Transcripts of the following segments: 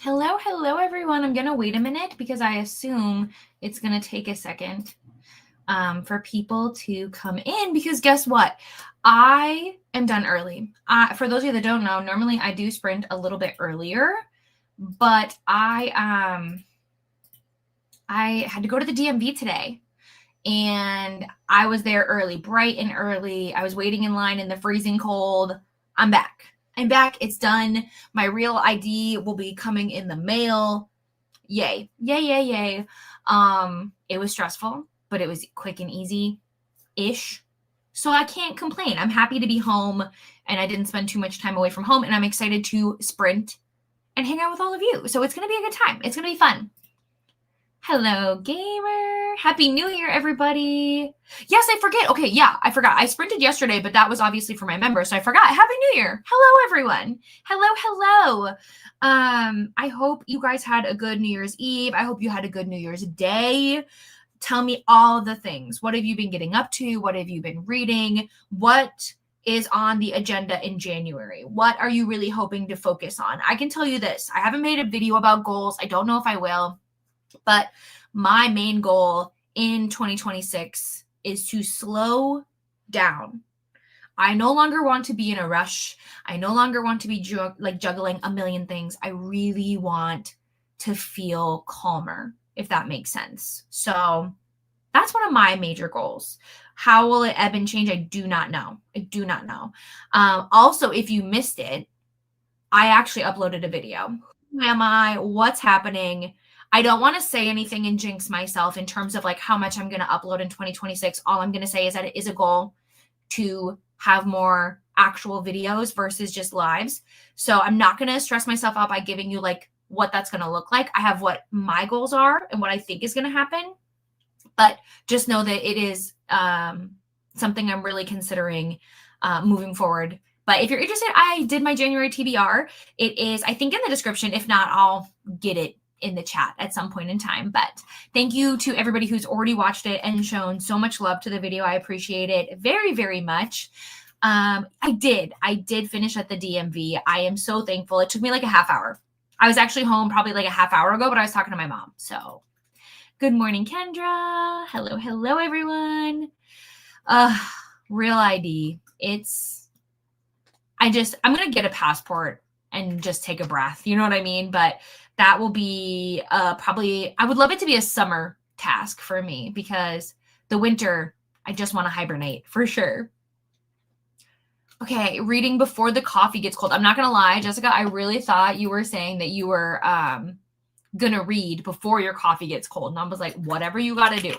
Hello, everyone. I'm going to wait a minute because I assume it's going to take a second for people to come in because guess what? I am done early. For those of you that don't know, normally I do sprint a little bit earlier, but I had to go to the DMV today and I was there early, bright and early. I was waiting in line in the freezing cold. I'm back. It's done. My real ID will be coming in the mail. Yay. It was stressful, but it was quick and easy-ish. So I can't complain. I'm happy to be home and I didn't spend too much time away from home and I'm excited to sprint and hang out with all of you. So it's going to be a good time. It's going to be fun. Hello, gamer. Happy New Year, everybody. Yes, I forget. Okay, yeah, I forgot. I sprinted yesterday, but that was obviously for my members, so I forgot. Happy New Year. Hello, everyone. Hello. I hope you guys had a good New Year's Eve. I hope you had a good New Year's Day. Tell me all the things. What have you been getting up to? What have you been reading? What is on the agenda in January? What are you really hoping to focus on? I can tell you this. I haven't made a video about goals. I don't know if I will. But my main goal in 2026 is to slow down. I no longer want to be in a rush. I no longer want to be juggling a million things. I really want to feel calmer, if that makes sense. So that's one of my major goals. How will it ebb and change? I do not know. Also, if you missed it, I actually uploaded a video. Who am I? What's happening? I don't want to say anything and jinx myself in terms of like how much I'm going to upload in 2026. All I'm going to say is that it is a goal to have more actual videos versus just lives. So I'm not going to stress myself out by giving you like what that's going to look like. I have what my goals are and what I think is going to happen. But just know that it is something I'm really considering moving forward. But if you're interested, I did my January TBR. It is, I think, in the description. If not, I'll get it in the chat at some point in time. But thank you to everybody who's already watched it and shown so much love to the video. I appreciate it very, very much. I did finish at the DMV. I am so thankful. It took me like a half hour. I was actually home probably like a half hour ago, but I was talking to my mom. So good morning, Kendra. Hello, everyone. Real ID. I'm going to get a passport and just take a breath. You know what I mean? But that will be probably, I would love it to be a summer task for me because the winter, I just want to hibernate for sure. Okay, reading before the coffee gets cold. I'm not going to lie, Jessica, I really thought you were saying that you were going to read before your coffee gets cold. And I was like, whatever you got to do.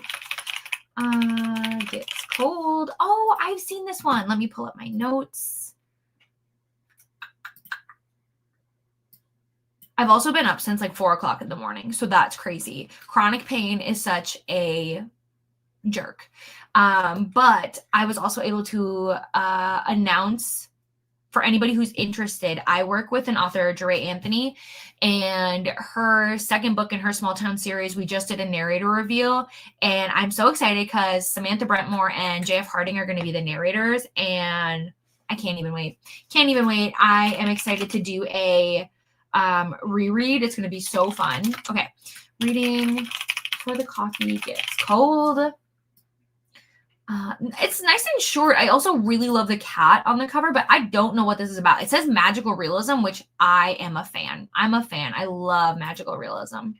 Gets cold. Oh, I've seen this one. Let me pull up my notes. I've also been up since like 4 o'clock in the morning. So that's crazy. Chronic pain is such a jerk. But I was also able to announce for anybody who's interested, I work with an author, Jeray Anthony, and her second book in her Small Town series, we just did a narrator reveal. And I'm so excited because Samantha Brentmore and JF Harding are going to be the narrators. And I can't even wait. I am excited to do a reread. It's going to be so fun. Okay. Reading before the coffee gets cold. It's nice and short. I also really love the cat on the cover, but I don't know what this is about. It says magical realism, which I am a fan. I love magical realism.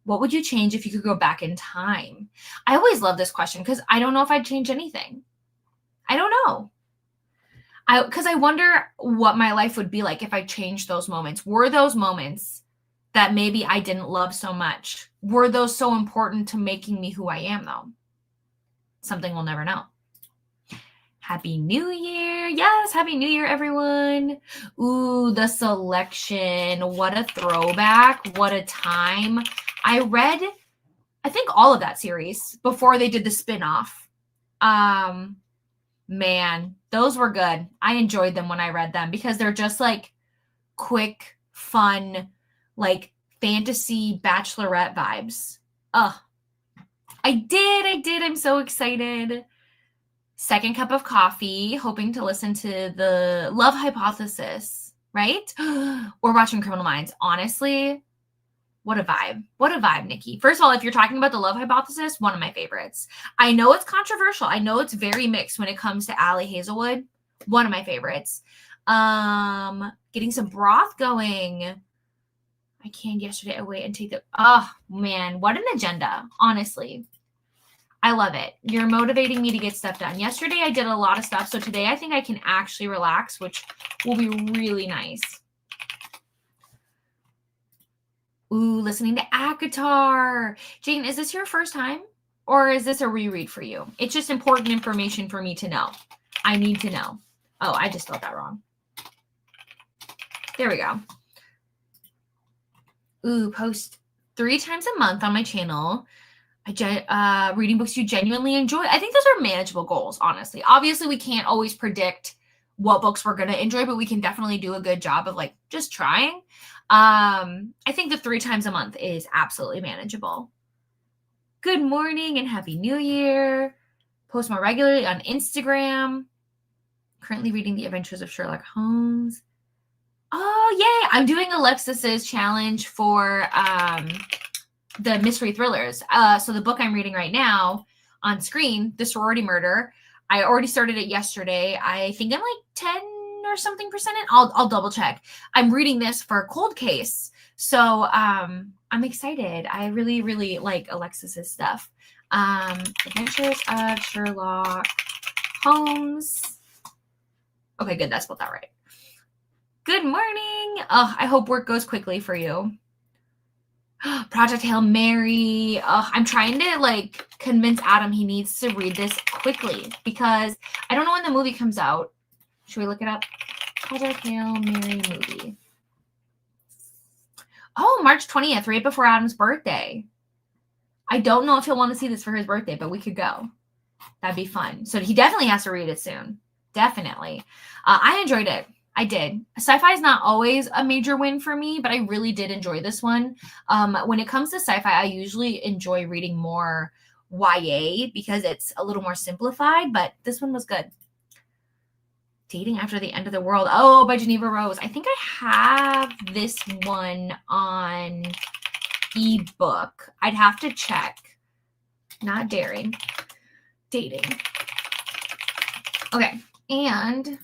What would you change if you could go back in time? I always love this question because I don't know if I'd change anything. I don't know. Because I wonder what my life would be like if I changed those moments. Were those moments that maybe I didn't love so much? Were those so important to making me who I am, though? Something we'll never know. Happy New Year. Yes, Happy New Year, everyone. Ooh, the selection. What a throwback. What a time. I read, I think, all of that series before they did the spin-off. Man, those were good. I enjoyed them when I read them because they're just like quick, fun, like fantasy bachelorette vibes. I did. I'm so excited. Second cup of coffee, hoping to listen to the Love Hypothesis right? Or watching Criminal Minds. Honestly, what a vibe. What a vibe, Nikki. First of all, if you're talking about The Love Hypothesis, one of my favorites. I know it's controversial. I know it's very mixed when it comes to Ali Hazelwood. One of my favorites. Getting some broth going. I canned yesterday. I wait and take the, oh man, what an agenda. Honestly. I love it. You're motivating me to get stuff done. Yesterday I did a lot of stuff. So today I think I can actually relax, which will be really nice. Ooh, listening to ACOTAR. Jane, is this your first time? Or is this a reread for you? It's just important information for me to know. I need to know. Oh, I just spelled that wrong. There we go. Ooh, post 3 times a month on my channel. Reading books you genuinely enjoy. I think those are manageable goals, honestly. Obviously, we can't always predict what books we're going to enjoy, but we can definitely do a good job of like just trying. I think the 3 times a month is absolutely manageable. Good morning and Happy New Year. Post more regularly on Instagram. Currently reading The Adventures of Sherlock Holmes. Oh, yay. I'm doing Alexis's challenge for the mystery thrillers. So the book I'm reading right now on screen, The Sorority Murder, I already started it yesterday. I think I'm like 10 or something percent in. I'll double check. I'm reading this for Cold Case. So I'm excited. I really, really like Alexis's stuff. Adventures of Sherlock Holmes. Okay, good. That's spelled that right. Good morning. Oh, I hope work goes quickly for you. Project Hail Mary. I'm trying to like convince Adam he needs to read this quickly because I don't know when the movie comes out. Should we look it up? Project Hail Mary movie. Oh, March 20th, right before Adam's birthday. I don't know if he'll want to see this for his birthday, but we could go. That'd be fun. So he definitely has to read it soon. Definitely. I enjoyed it. I did. Sci-fi is not always a major win for me, but I really did enjoy this one. When it comes to sci-fi, I usually enjoy reading more YA because it's a little more simplified, but this one was good. Dating After the End of the World. Oh, by Geneva Rose. I think I have this one on ebook. I'd have to check. Not daring. Dating. Okay. And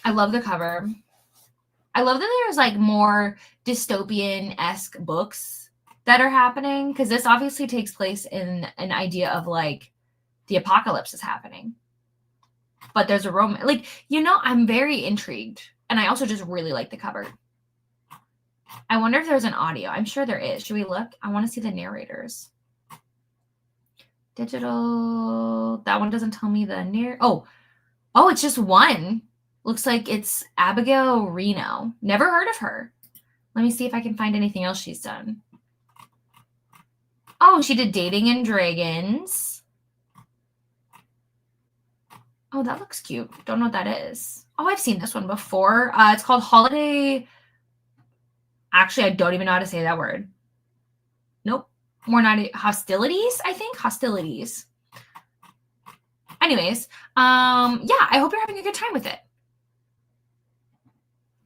I love the cover. I love that there's like more dystopian-esque books that are happening because this obviously takes place in an idea of like the apocalypse is happening. But there's a romance. Like, you know, I'm very intrigued. And I also just really like the cover. I wonder if there's an audio. I'm sure there is. Should we look? I want to see the narrators. Digital. That one doesn't tell me the narrator. Oh, it's just one. Looks like it's Abigail Reno. Never heard of her. Let me see if I can find anything else she's done. Oh, she did Dating and Dragons. Oh, that looks cute. Don't know what that is. Oh, I've seen this one before. It's called Holiday. Actually, I don't even know how to say that word. Nope. More not Hostilities, I think. Hostilities. Anyways, yeah, I hope you're having a good time with it.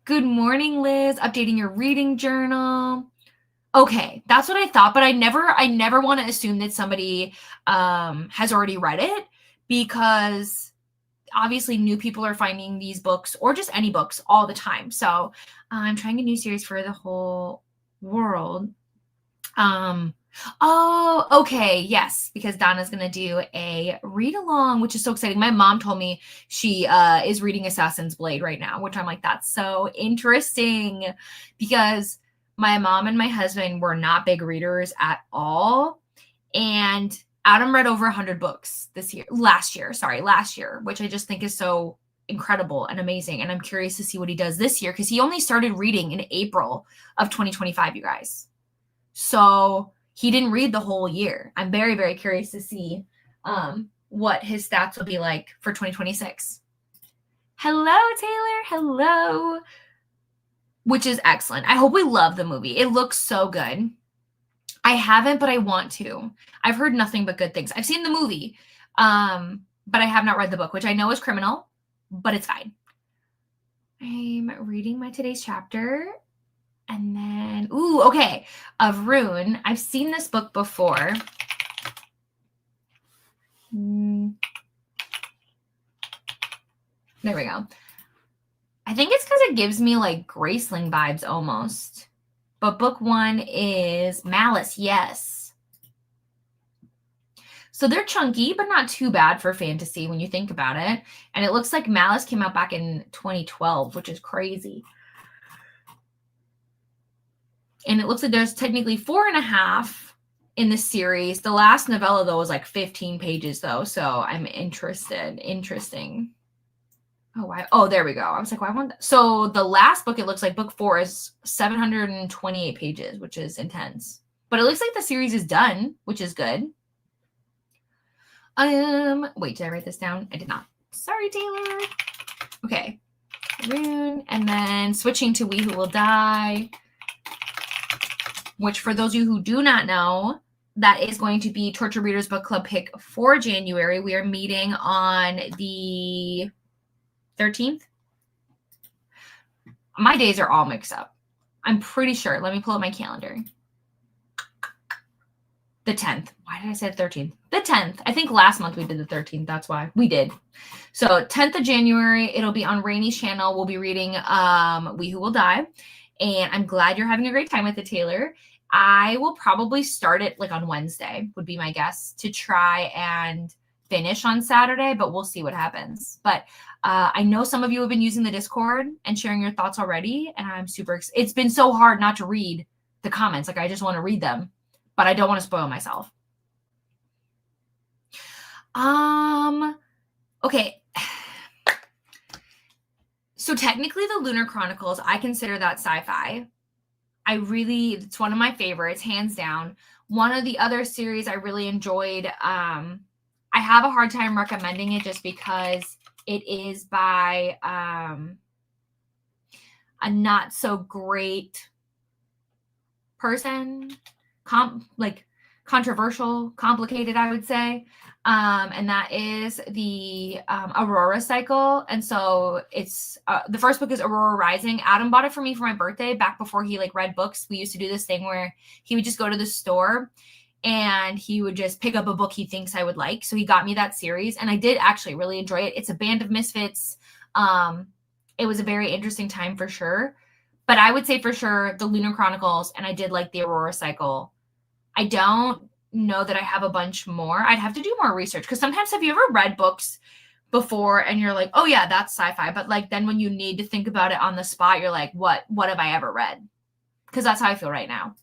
Good morning, Liz. Updating your reading journal. Okay, that's what I thought, but I never want to assume that somebody has already read it because obviously new people are finding these books or just any books all the time. So I'm trying a new series for the whole world. Oh, okay. Yes, because Donna's going to do a read along, which is so exciting. My mom told me she is reading Assassin's Blade right now, which I'm like, that's so interesting because my mom and my husband were not big readers at all. And Adam read over 100 books last year, which I just think is so incredible and amazing. And I'm curious to see what he does this year because he only started reading in April of 2025, you guys. So he didn't read the whole year. I'm very, very curious to see what his stats will be like for 2026. Hello, Taylor. Hello. Which is excellent. I hope we love the movie. It looks so good. I haven't, but I want to. I've heard nothing but good things. I've seen the movie. but I have not read the book, which I know is criminal, but it's fine. I'm reading my today's chapter. And then, ooh, okay, of Rune. I've seen this book before. There we go. I think it's because it gives me like Graceling vibes almost. But book 1 is Malice, yes. So they're chunky, but not too bad for fantasy when you think about it. And it looks like Malice came out back in 2012, which is crazy. And it looks like there's technically 4.5 in the series. The last novella, though, was like 15 pages, though. So I'm interested. Interesting. Oh, why? Oh, there we go. I was like, why won't that? So the last book, it looks like book 4 is 728 pages, which is intense. But it looks like the series is done, which is good. Wait, did I write this down? I did not. Sorry, Taylor. Okay. Rune. And then switching to We Who Will Die, which for those of you who do not know, that is going to be Torture Readers Book Club pick for January. We are meeting on the 13th. My days are all mixed up. I'm pretty sure. Let me pull up my calendar. The 10th. Why did I say the 13th? The 10th. I think last month we did the 13th. That's why. We did. So 10th of January, it'll be on Rainy's channel. We'll be reading We Who Will Die. And I'm glad you're having a great time with it, Taylor. I will probably start it like on Wednesday, would be my guess, to try and finish on Saturday, but we'll see what happens. But I know some of you have been using the Discord and sharing your thoughts already, and I'm super excited. It's been so hard not to read the comments. Like, I just want to read them, but I don't want to spoil myself. Okay. So technically the Lunar Chronicles, I consider that sci-fi. It's one of my favorites, hands down. One of the other series I really enjoyed, I have a hard time recommending it just because it is by a not so great person, controversial, complicated, I would say. And that is the Aurora cycle. And so it's the first book is Aurora Rising. Adam bought it for me for my birthday back before he like read books. We used to do this thing where he would just go to the store and he would just pick up a book he thinks I would like. So he got me that series and I did actually really enjoy it. It's a band of misfits. It was a very interesting time for sure. But I would say for sure the Lunar Chronicles, and I did like the Aurora cycle. I don't know that I have a bunch more. I'd have to do more research because sometimes have you ever read books before and you're like, oh yeah, that's sci-fi. But like then when you need to think about it on the spot, you're like, what have I ever read? Because that's how I feel right now.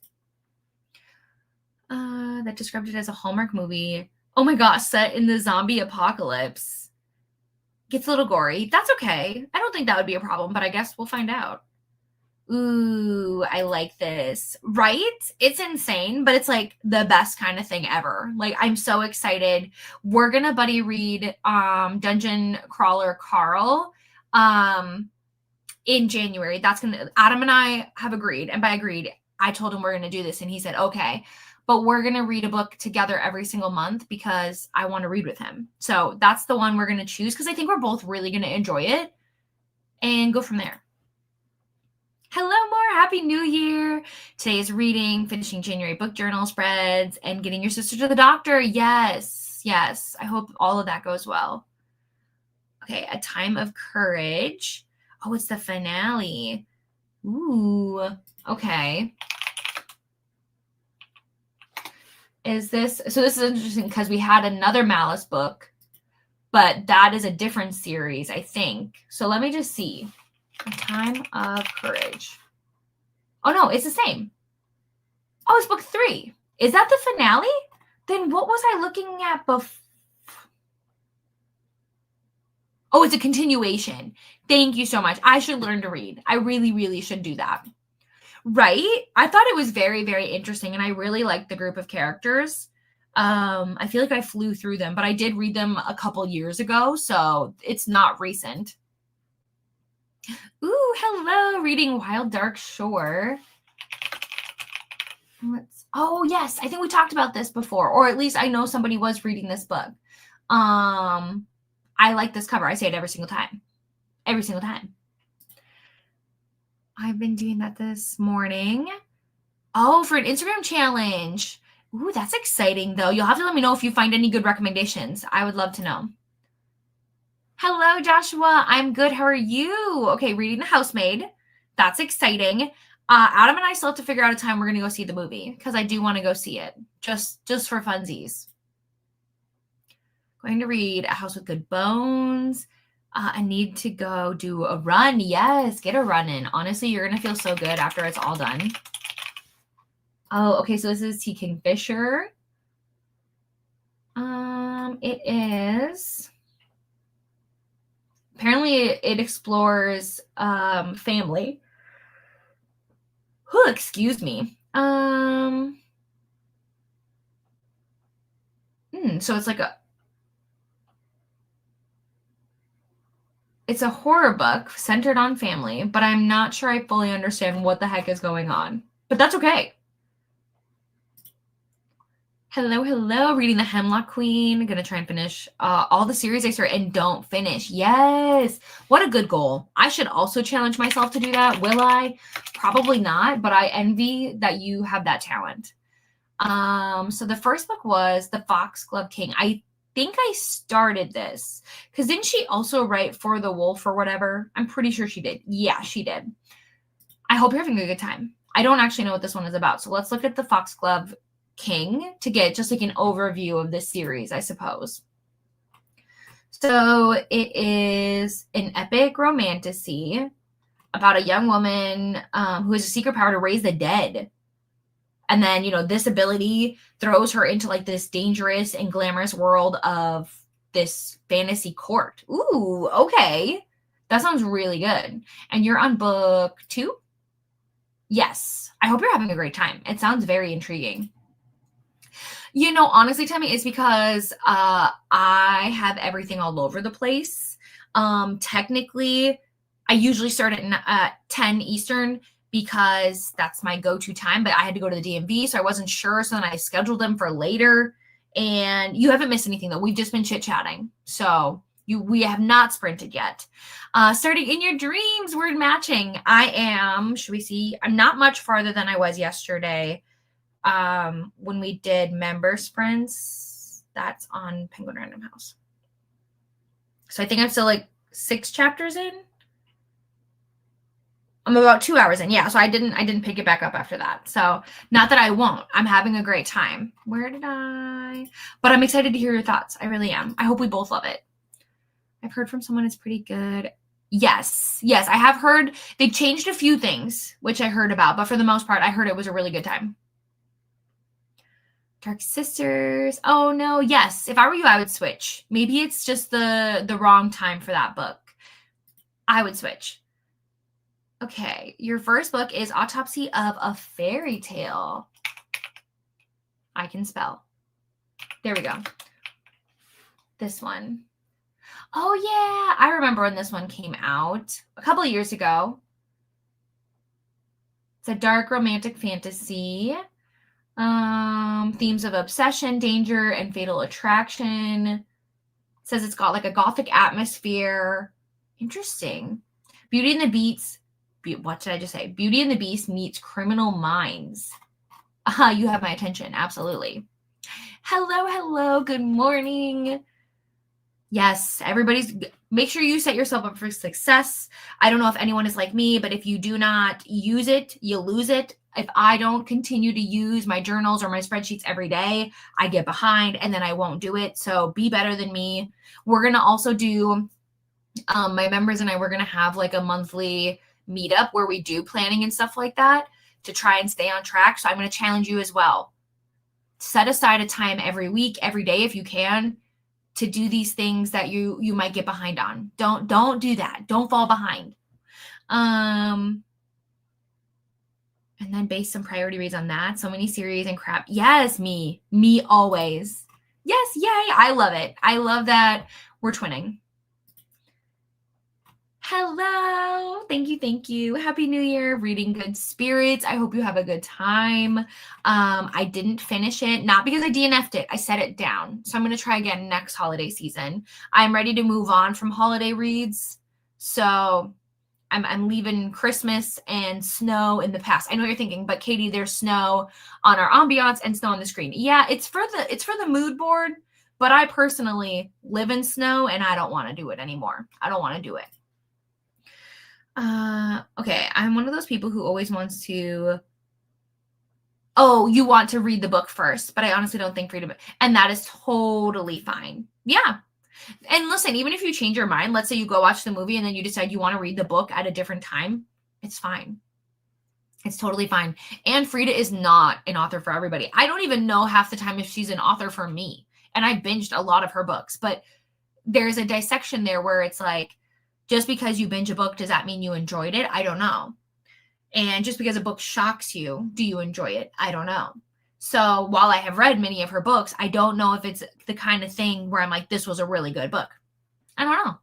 That described it as a Hallmark movie. Oh my gosh, set in the zombie apocalypse. Gets a little gory. That's okay. I don't think that would be a problem, but I guess we'll find out. Ooh, I like this. Right? It's insane, but it's like the best kind of thing ever. Like I'm so excited. We're gonna buddy read Dungeon Crawler Carl in January. Adam and I have agreed, and by agreed, I told him we're gonna do this, and he said okay. But we're gonna read a book together every single month because I want to read with him. So that's the one we're gonna choose because I think we're both really gonna enjoy it and go from there. Hello, more. Happy New Year. Today is reading, finishing January book journal spreads, and getting your sister to the doctor. Yes. I hope all of that goes well. Okay, A Time of Courage. Oh, it's the finale. Ooh, okay. This is interesting because we had another Malice book, but that is a different series, I think. So let me just see. A Time of Courage. Oh, no, it's the same. Oh, it's book 3. Is that the finale? Then what was I looking at before? Oh, it's a continuation. Thank you so much. I should learn to read. I really, really should do that. Right? I thought it was very, very interesting, and I really liked the group of characters. I feel like I flew through them, but I did read them a couple years ago, so it's not recent. Ooh, hello, reading Wild Dark Shore. Oh, yes, I think we talked about this before, or at least I know somebody was reading this book. I like this cover. I say it every single time. Every single time. I've been doing that this morning. Oh, for an Instagram challenge. Ooh, that's exciting, though. You'll have to let me know if you find any good recommendations. I would love to know. Hello, Joshua. I'm good. How are you? Okay, reading The Housemaid. That's exciting. Adam and I still have to figure out a time we're going to go see the movie because I do want to go see it just for funsies. Going to read A House with Good Bones. I need to go do a run. Yes, get a run in. Honestly, you're going to feel so good after it's all done. Oh, okay. So this is T. Kingfisher. It is. Apparently, it explores family. Excuse me. So it's like it's a horror book centered on family, but I'm not sure I fully understand what the heck is going on. But that's okay. Hello, hello. Reading The Hemlock Queen. Gonna try and finish all the series I start and don't finish. Yes. What a good goal. I should also challenge myself to do that. Will I? Probably not, but I envy that you have that talent. So the first book was The Foxglove King. I think I started this because didn't she also write For the Wolf or whatever? I'm pretty sure she did. Yeah, she did. I hope you're having a good time. I don't actually know what this one is about. So let's look at The Foxglove King to get just like an overview of this series, I suppose. So it is an epic romantasy about a young woman who has a secret power to raise the dead. And then, this ability throws her into like this dangerous and glamorous world of this fantasy court. Ooh, okay. That sounds really good. And you're on book 2? Yes. I hope you're having a great time. It sounds very intriguing. Honestly, Tammy, it's because I have everything all over the place. Technically, I usually start at 10 Eastern because that's my go-to time, but I had to go to the DMV, so I wasn't sure. So then I scheduled them for later. And you haven't missed anything, though. We've just been chit-chatting. So we have not sprinted yet. Starting in your dreams, word matching. I am, should we see? I'm not much farther than I was yesterday. When we did member sprints, that's on Penguin Random House. So I think I'm still like 6 chapters in. I'm about 2 hours in. Yeah. So I didn't pick it back up after that. So not that I won't, I'm having a great time. But I'm excited to hear your thoughts. I really am. I hope we both love it. I've heard from someone it's pretty good. Yes. I have heard they changed a few things, which I heard about, but for the most part, I heard it was a really good time. Dark Sisters. Oh no, yes. If I were you, I would switch. Maybe it's just the wrong time for that book. I would switch. Okay, your first book is Autopsy of a Fairy Tale. I can spell. There we go. This one. Oh yeah, I remember when this one came out a couple of years ago. It's a dark romantic fantasy. Themes of obsession, danger, and fatal attraction. It says it's got like a gothic atmosphere. Interesting. Beauty and the Beast. What did I just say? Beauty and the Beast meets Criminal Minds. You have my attention. Absolutely. Hello. Good morning. Yes, make sure you set yourself up for success. I don't know if anyone is like me, but if you do not use it, you lose it. If I don't continue to use my journals or my spreadsheets every day, I get behind and then I won't do it. So be better than me. We're going to also do, my members and I, we're going to have like a monthly meetup where we do planning and stuff like that to try and stay on track. So I'm going to challenge you as well. Set aside a time every week, every day, if you can, to do these things that you might get behind on. Don't do that. Don't fall behind. And then base some priority reads on that. So many series and crap. Yes, me always. Yes, yay. I love it. I love that we're twinning. Hello. Thank you. Thank you. Happy New Year. Reading Good Spirits. I hope you have a good time. I didn't finish it, not because I DNF'd it. I set it down. So I'm going to try again next holiday season. I'm ready to move on from holiday reads. So I'm leaving Christmas and snow in the past. I know what you're thinking, but Katie, there's snow on our ambiance and snow on the screen. Yeah, it's for the mood board, but I personally live in snow and I don't want to do it anymore. I don't want to do it. Okay, I'm one of those people who always wants to. Oh, you want to read the book first, but I honestly don't think freedom, and that is totally fine. Yeah. And listen, even if you change your mind, let's say you go watch the movie and then you decide you want to read the book at a different time, it's fine. It's totally fine. And Frida is not an author for everybody. I don't even know half the time if she's an author for me. And I binged a lot of her books, but there's a dissection there where it's like, just because you binge a book, does that mean you enjoyed it? I don't know. And just because a book shocks you, do you enjoy it? I don't know. So while I have read many of her books, I don't know if it's the kind of thing where I'm like, this was a really good book. I don't know.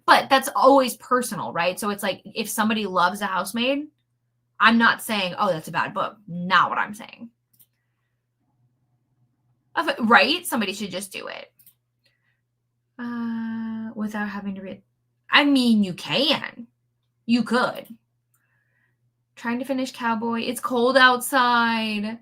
But that's always personal, right? So it's like, if somebody loves The Housemaid, I'm not saying, oh, that's a bad book. Not what I'm saying. Right? Somebody should just do it. Without having to read. I mean, you can. You could. Trying to finish Cowboy. It's cold outside.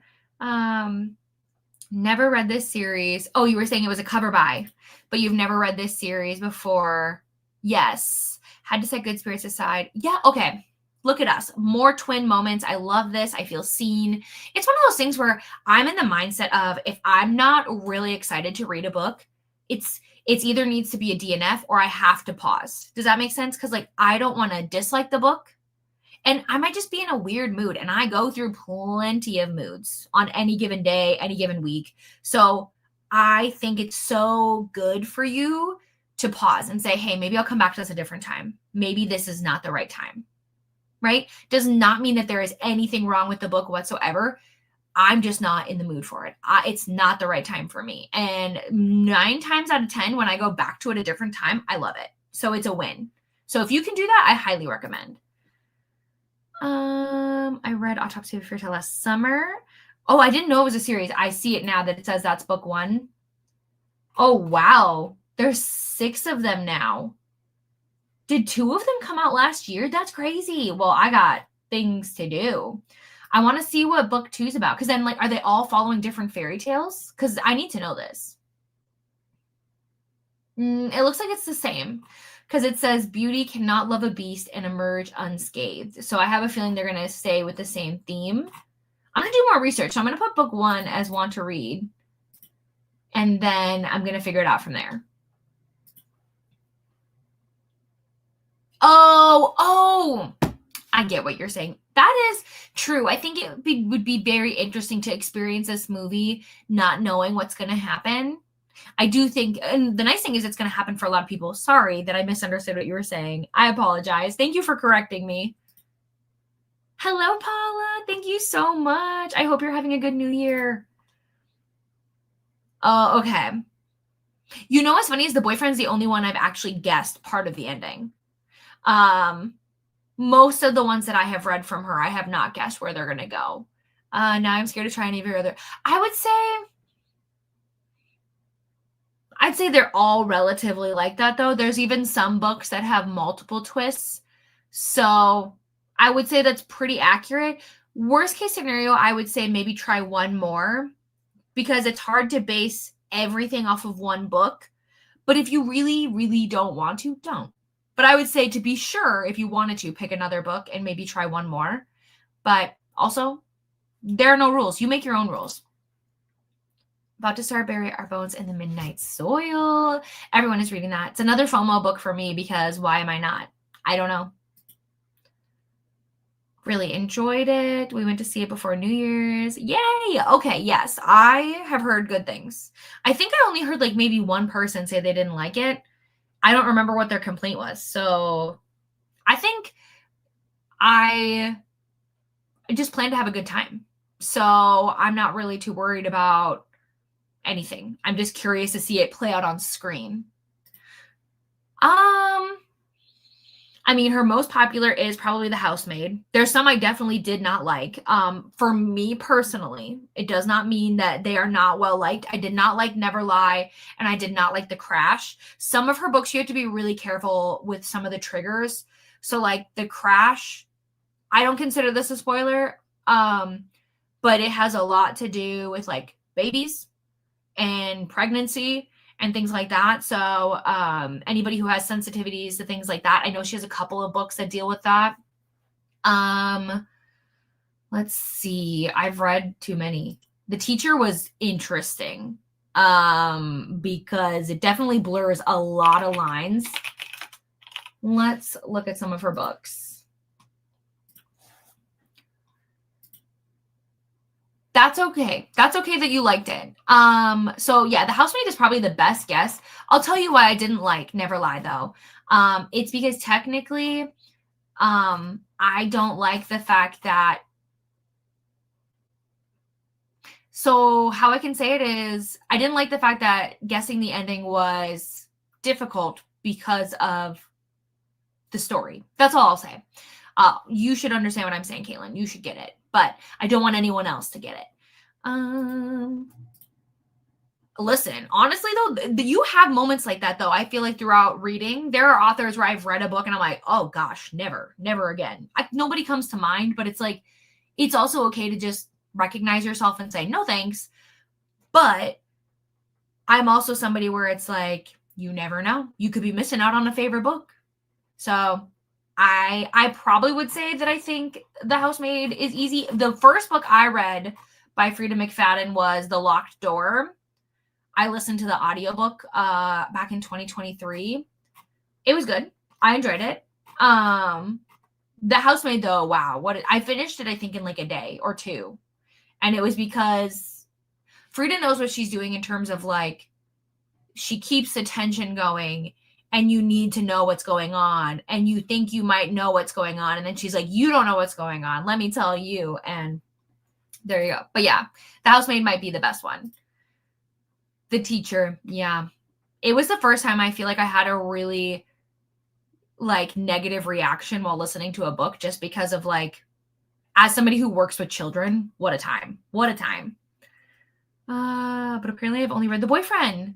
Never read this series. Oh, you were saying it was a cover by, but you've never read this series before. Yes. Had to set Good Spirits aside. Yeah, okay. Look at us. More twin moments. I love this. I feel seen. It's one of those things where I'm in the mindset of, if I'm not really excited to read a book, it's either needs to be a DNF or I have to pause. Does that make sense? Because like, I don't want to dislike the book. And I might just be in a weird mood, and I go through plenty of moods on any given day, any given week. So I think it's so good for you to pause and say, hey, maybe I'll come back to this a different time. Maybe this is not the right time, right? Does not mean that there is anything wrong with the book whatsoever. I'm just not in the mood for it. It's not the right time for me. And 9 times out of 10, when I go back to it a different time, I love it. So it's a win. So if you can do that, I highly recommend. I read Autopsy of a Fairy Tale last summer. Oh, I didn't know it was a series. I see it now that it says that's book 1. Oh, wow. There's 6 of them now. Did 2 of them come out last year? That's crazy. Well, I got things to do. I want to see what book 2 is about. Because then, like, are they all following different fairy tales? Because I need to know this. It looks like it's the same. Because it says beauty cannot love a beast and emerge unscathed. So I have a feeling they're going to stay with the same theme. I'm going to do more research. So I'm going to put book 1 as want to read. And then I'm going to figure it out from there. Oh, I get what you're saying. That is true. I think it would be very interesting to experience this movie not knowing what's going to happen. I do think, and the nice thing is it's going to happen for a lot of people. Sorry that I misunderstood what you were saying. I apologize. Thank you for correcting me. Hello, Paula. Thank you so much. I hope you're having a good New Year. Oh, okay. You know what's funny is the boyfriend's the only one I've actually guessed part of the ending. Most of the ones that I have read from her, I have not guessed where they're going to go. Now I'm scared to try any of your other. I'd say they're all relatively like that, though. There's even some books that have multiple twists. So I would say that's pretty accurate. Worst case scenario, I would say maybe try one more, because it's hard to base everything off of one book. But if you really, really don't want to, don't. But I would say, to be sure, if you wanted to, pick another book and maybe try one more. But also, there are no rules. You make your own rules. About to start Bury Our Bones in the Midnight Soil. Everyone is reading that. It's another FOMO book for me, because why am I not? I don't know. Really enjoyed it. We went to see it before New Year's. Yay! Okay, yes. I have heard good things. I think I only heard like maybe one person say they didn't like it. I don't remember what their complaint was. So I think I just plan to have a good time. So I'm not really too worried about anything. I'm just curious to see it play out on screen. I mean, her most popular is probably The Housemaid. There's some I definitely did not like. For me personally, it does not mean that they are not well liked. I did not like Never Lie, and I did not like The Crash. Some of her books, you have to be really careful with some of the triggers. So, like The Crash, I don't consider this a spoiler, but it has a lot to do with like babies and pregnancy and things like that. So anybody who has sensitivities to things like that, I know she has a couple of books that deal with that. Let's see. I've read too many. The Teacher was interesting because it definitely blurs a lot of lines. Let's look at some of her books. That's okay. That's okay that you liked it. So yeah, The Housemaid is probably the best guess. I'll tell you why I didn't like Never Lie though. It's because technically, I don't like the fact that, so how I can say it is, I didn't like the fact that guessing the ending was difficult because of the story. That's all I'll say. You should understand what I'm saying, Caitlin. You should get it, but I don't want anyone else to get it. Listen, honestly though, you have moments like that though. I feel like throughout reading, there are authors where I've read a book and I'm like, oh gosh, never again. Nobody comes to mind, but it's like, it's also okay to just recognize yourself and say, no thanks. But I'm also somebody where it's like, you never know. You could be missing out on a favorite book. So I probably would say that I think The Housemaid is easy. The first book I read by Frida McFadden was The Locked Door. I listened to the audiobook back in 2023. It was good. I enjoyed it. The Housemaid though, wow, I finished it I think in like a day or two. And it was because Frida knows what she's doing in terms of like, she keeps the tension going and you need to know what's going on and you think you might know what's going on. And then she's like, you don't know what's going on. Let me tell you. And there you go. But yeah, The Housemaid might be the best one. The Teacher. Yeah. It was the first time I feel like I had a really like negative reaction while listening to a book just because of like, as somebody who works with children, what a time. What a time. But apparently I've only read The Boyfriend.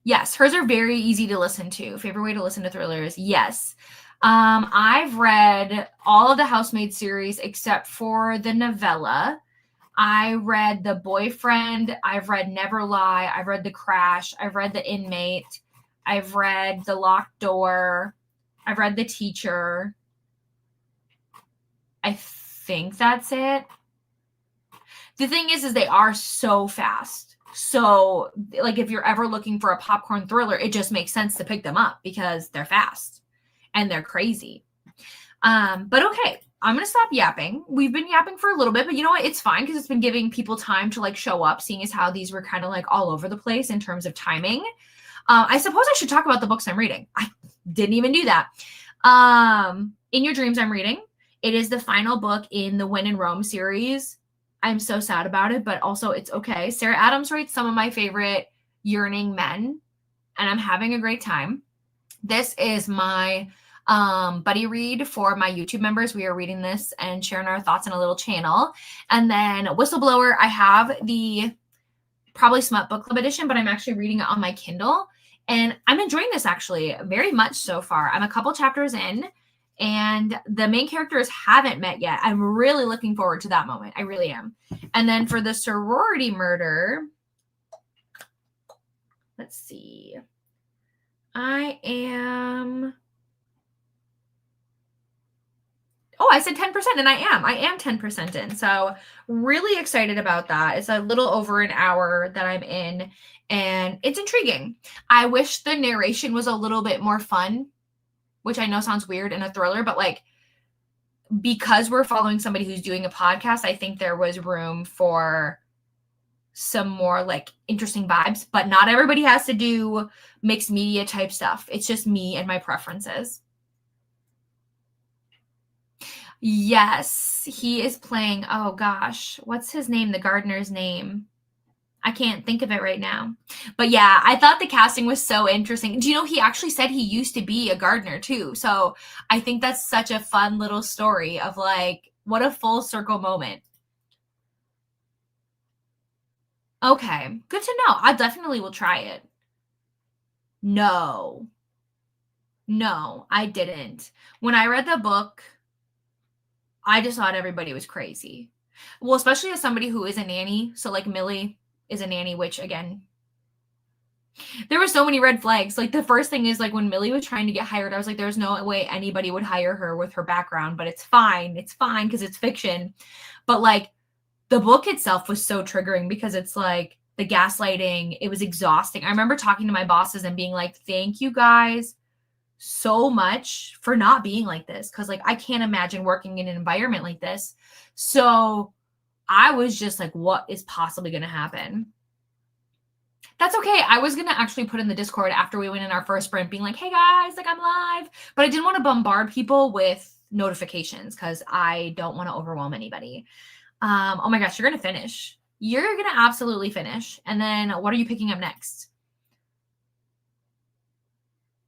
Yes, hers are very easy to listen to. Favorite way to listen to thrillers? Yes. I've read all of the Housemaid series except for the novella. I read The Boyfriend. I've read Never Lie. I've read The Crash. I've read The Inmate. I've read The Locked Door. I've read The Teacher. I think that's it. The thing is they are so fast. So, like, if you're ever looking for a popcorn thriller, it just makes sense to pick them up because they're fast and they're crazy. But okay, I'm going to stop yapping. We've been yapping for a little bit, but you know what? It's fine because it's been giving people time to like show up, seeing as how these were kind of like all over the place in terms of timing. I suppose I should talk about the books I'm reading. I didn't even do that. In Your Dreams, I'm reading. It is the final book in the When in Rome series. I'm so sad about it, but also it's okay. Sarah Adams writes some of my favorite yearning men, and I'm having a great time. This is my buddy read for my YouTube members. We are reading this and sharing our thoughts in a little channel. And then Whistleblower, I have the probably Smut Book Club edition, but I'm actually reading it on my Kindle. And I'm enjoying this actually very much so far. I'm a couple chapters in. And the main characters haven't met yet. I'm really looking forward to that moment. I really am. And then for the sorority murder, let's see. I am. Oh, I said 10%, and I am 10% in. So really excited about that. It's a little over an hour that I'm in, and it's intriguing. I wish the narration was a little bit more fun, which I know sounds weird in a thriller, but like, because we're following somebody who's doing a podcast, I think there was room for some more like interesting vibes, but not everybody has to do mixed media type stuff. It's just me and my preferences. Yes, he is playing, oh gosh, what's his name? The gardener's name. I can't think of it right now. But yeah, I thought the casting was so interesting. Do you know he actually said he used to be a gardener too? So I think that's such a fun little story of like, what a full circle moment. Okay, good to know. I definitely will try it. No, no, I didn't. When I read the book, I just thought everybody was crazy. Well, especially as somebody who is a nanny. So, like, Millie is a nanny, which again, there were so many red flags. Like, the first thing is, like, when Millie was trying to get hired, I was like, there's no way anybody would hire her with her background, but it's fine. It's fine because it's fiction. But, like, the book itself was so triggering because it's like the gaslighting, it was exhausting. I remember talking to my bosses and being like, thank you guys so much for not being like this. Cause like I can't imagine working in an environment like this. So I was just like, what is possibly going to happen? That's okay. I was going to actually put in the Discord after we went in our first sprint being like, hey guys, like I'm live. But I didn't want to bombard people with notifications because I don't want to overwhelm anybody. Oh my gosh, you're going to finish. You're going to absolutely finish. And then what are you picking up next?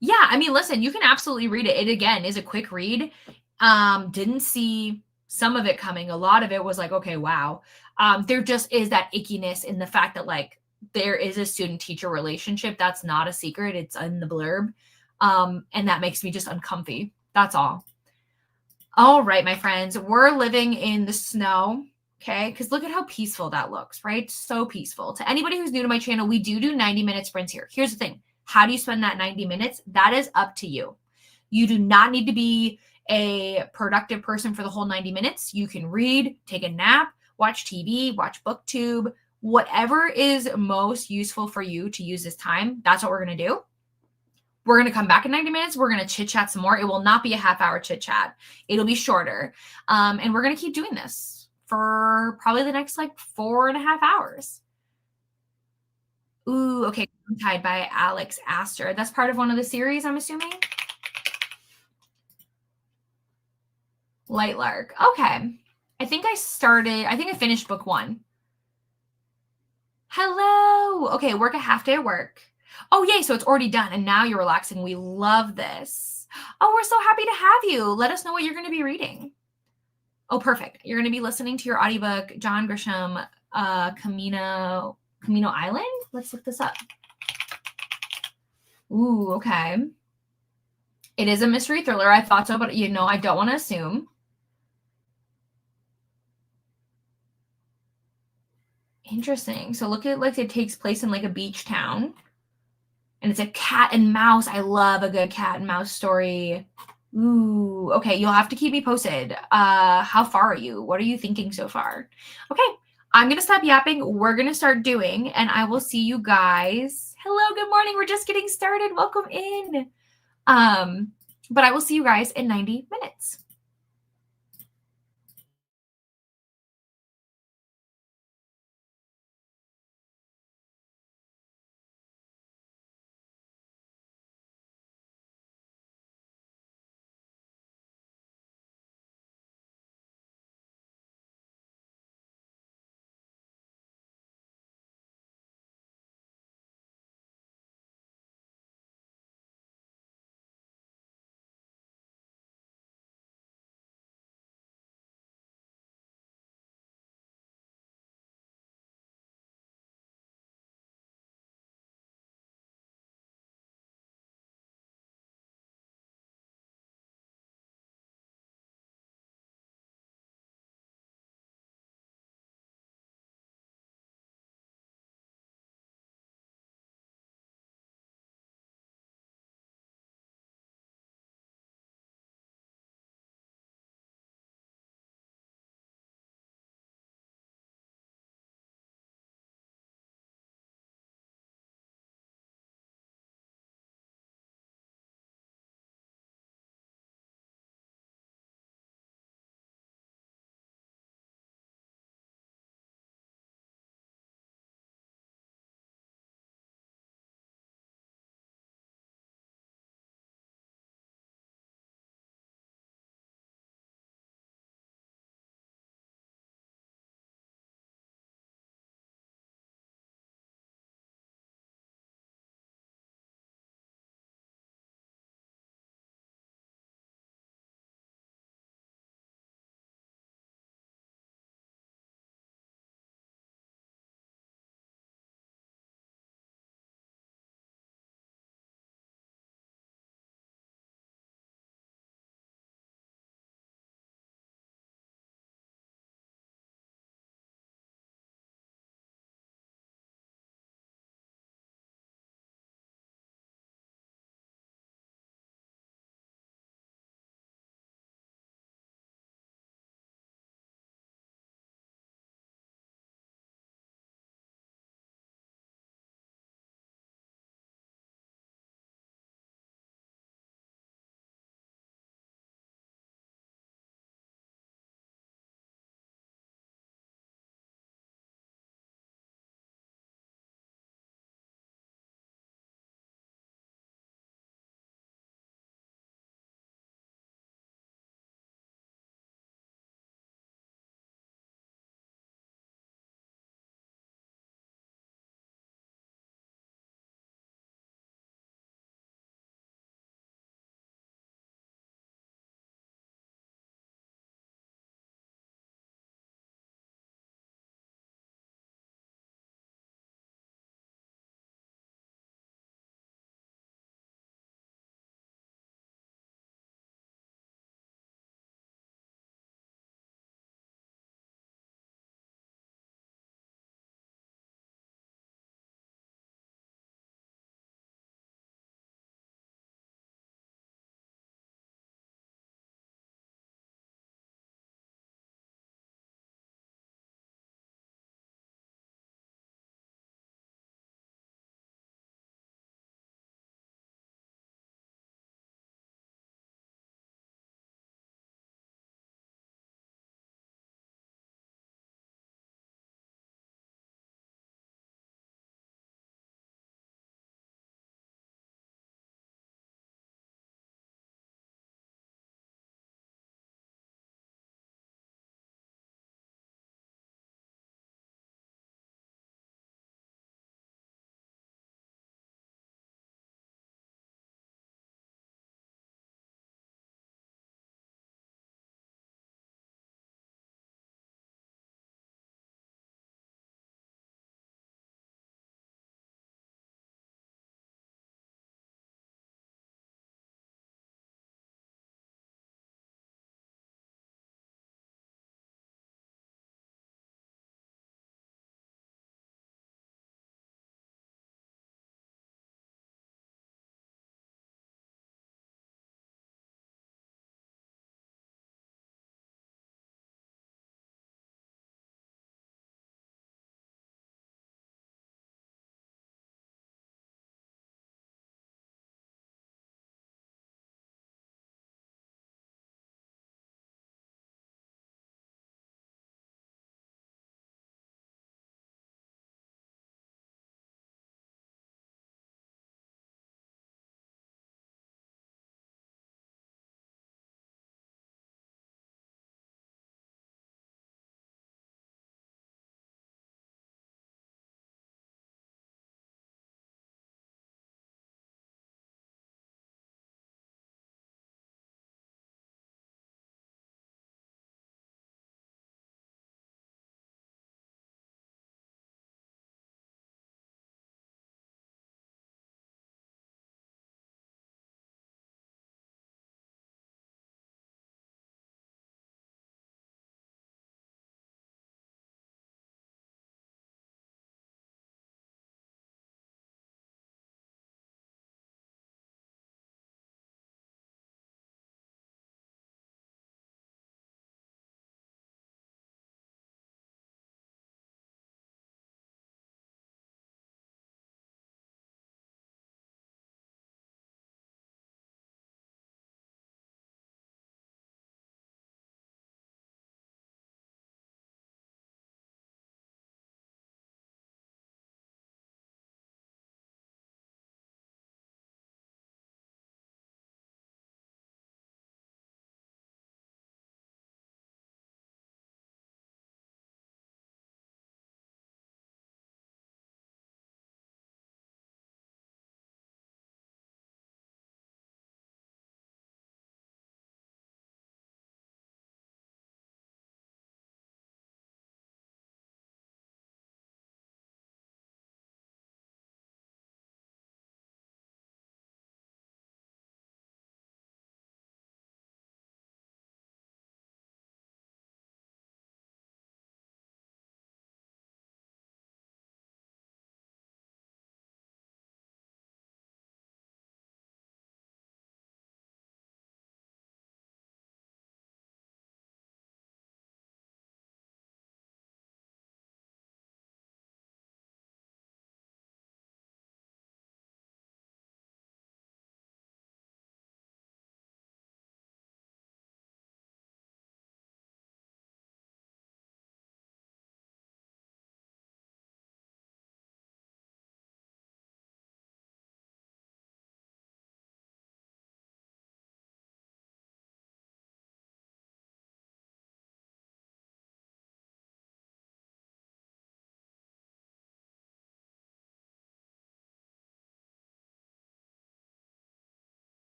Yeah, I mean, listen, you can absolutely read it. It again is a quick read. Didn't see some of it coming. A lot of it was like, okay, wow. There just is that ickiness in the fact that like there is a student teacher relationship. That's not a secret. It's in the blurb. And that makes me just uncomfy. That's all. All right, my friends, we're living in the snow. Okay, because look at how peaceful that looks, right? So peaceful. To anybody who's new to my channel, we do 90-minute sprints here. Here's the thing. How do you spend that 90 minutes? That is up to you. You do not need to be a productive person for the whole 90 minutes. You can read, take a nap, watch TV, watch BookTube, whatever is most useful for you to use this time. That's what we're going to do. We're going to come back in 90 minutes. We're going to chit chat some more. It will not be a half-hour chit chat. It'll be shorter. And we're going to keep doing this for probably the next like 4.5 hours. Ooh, okay. Tied by Alex Astor. That's part of one of the series, I'm assuming. Light Lark. Okay. I think I finished book 1. Hello. Okay, work a half day at work. Oh, yay. So it's already done. And now you're relaxing. We love this. Oh, we're so happy to have you. Let us know what you're going to be reading. Oh, perfect. You're going to be listening to your audiobook, John Grisham, Camino Island. Let's look this up. Ooh, okay. It is a mystery thriller. I thought so, but I don't want to assume. Interesting. So look at it like it takes place in like a beach town. And it's a cat and mouse. I love a good cat and mouse story. Ooh, okay. You'll have to keep me posted. How far are you? What are you thinking so far? Okay, I'm gonna stop yapping. We're gonna start doing, and I will see you guys. Hello, good morning. We're just getting started. Welcome in. But I will see you guys in 90 minutes.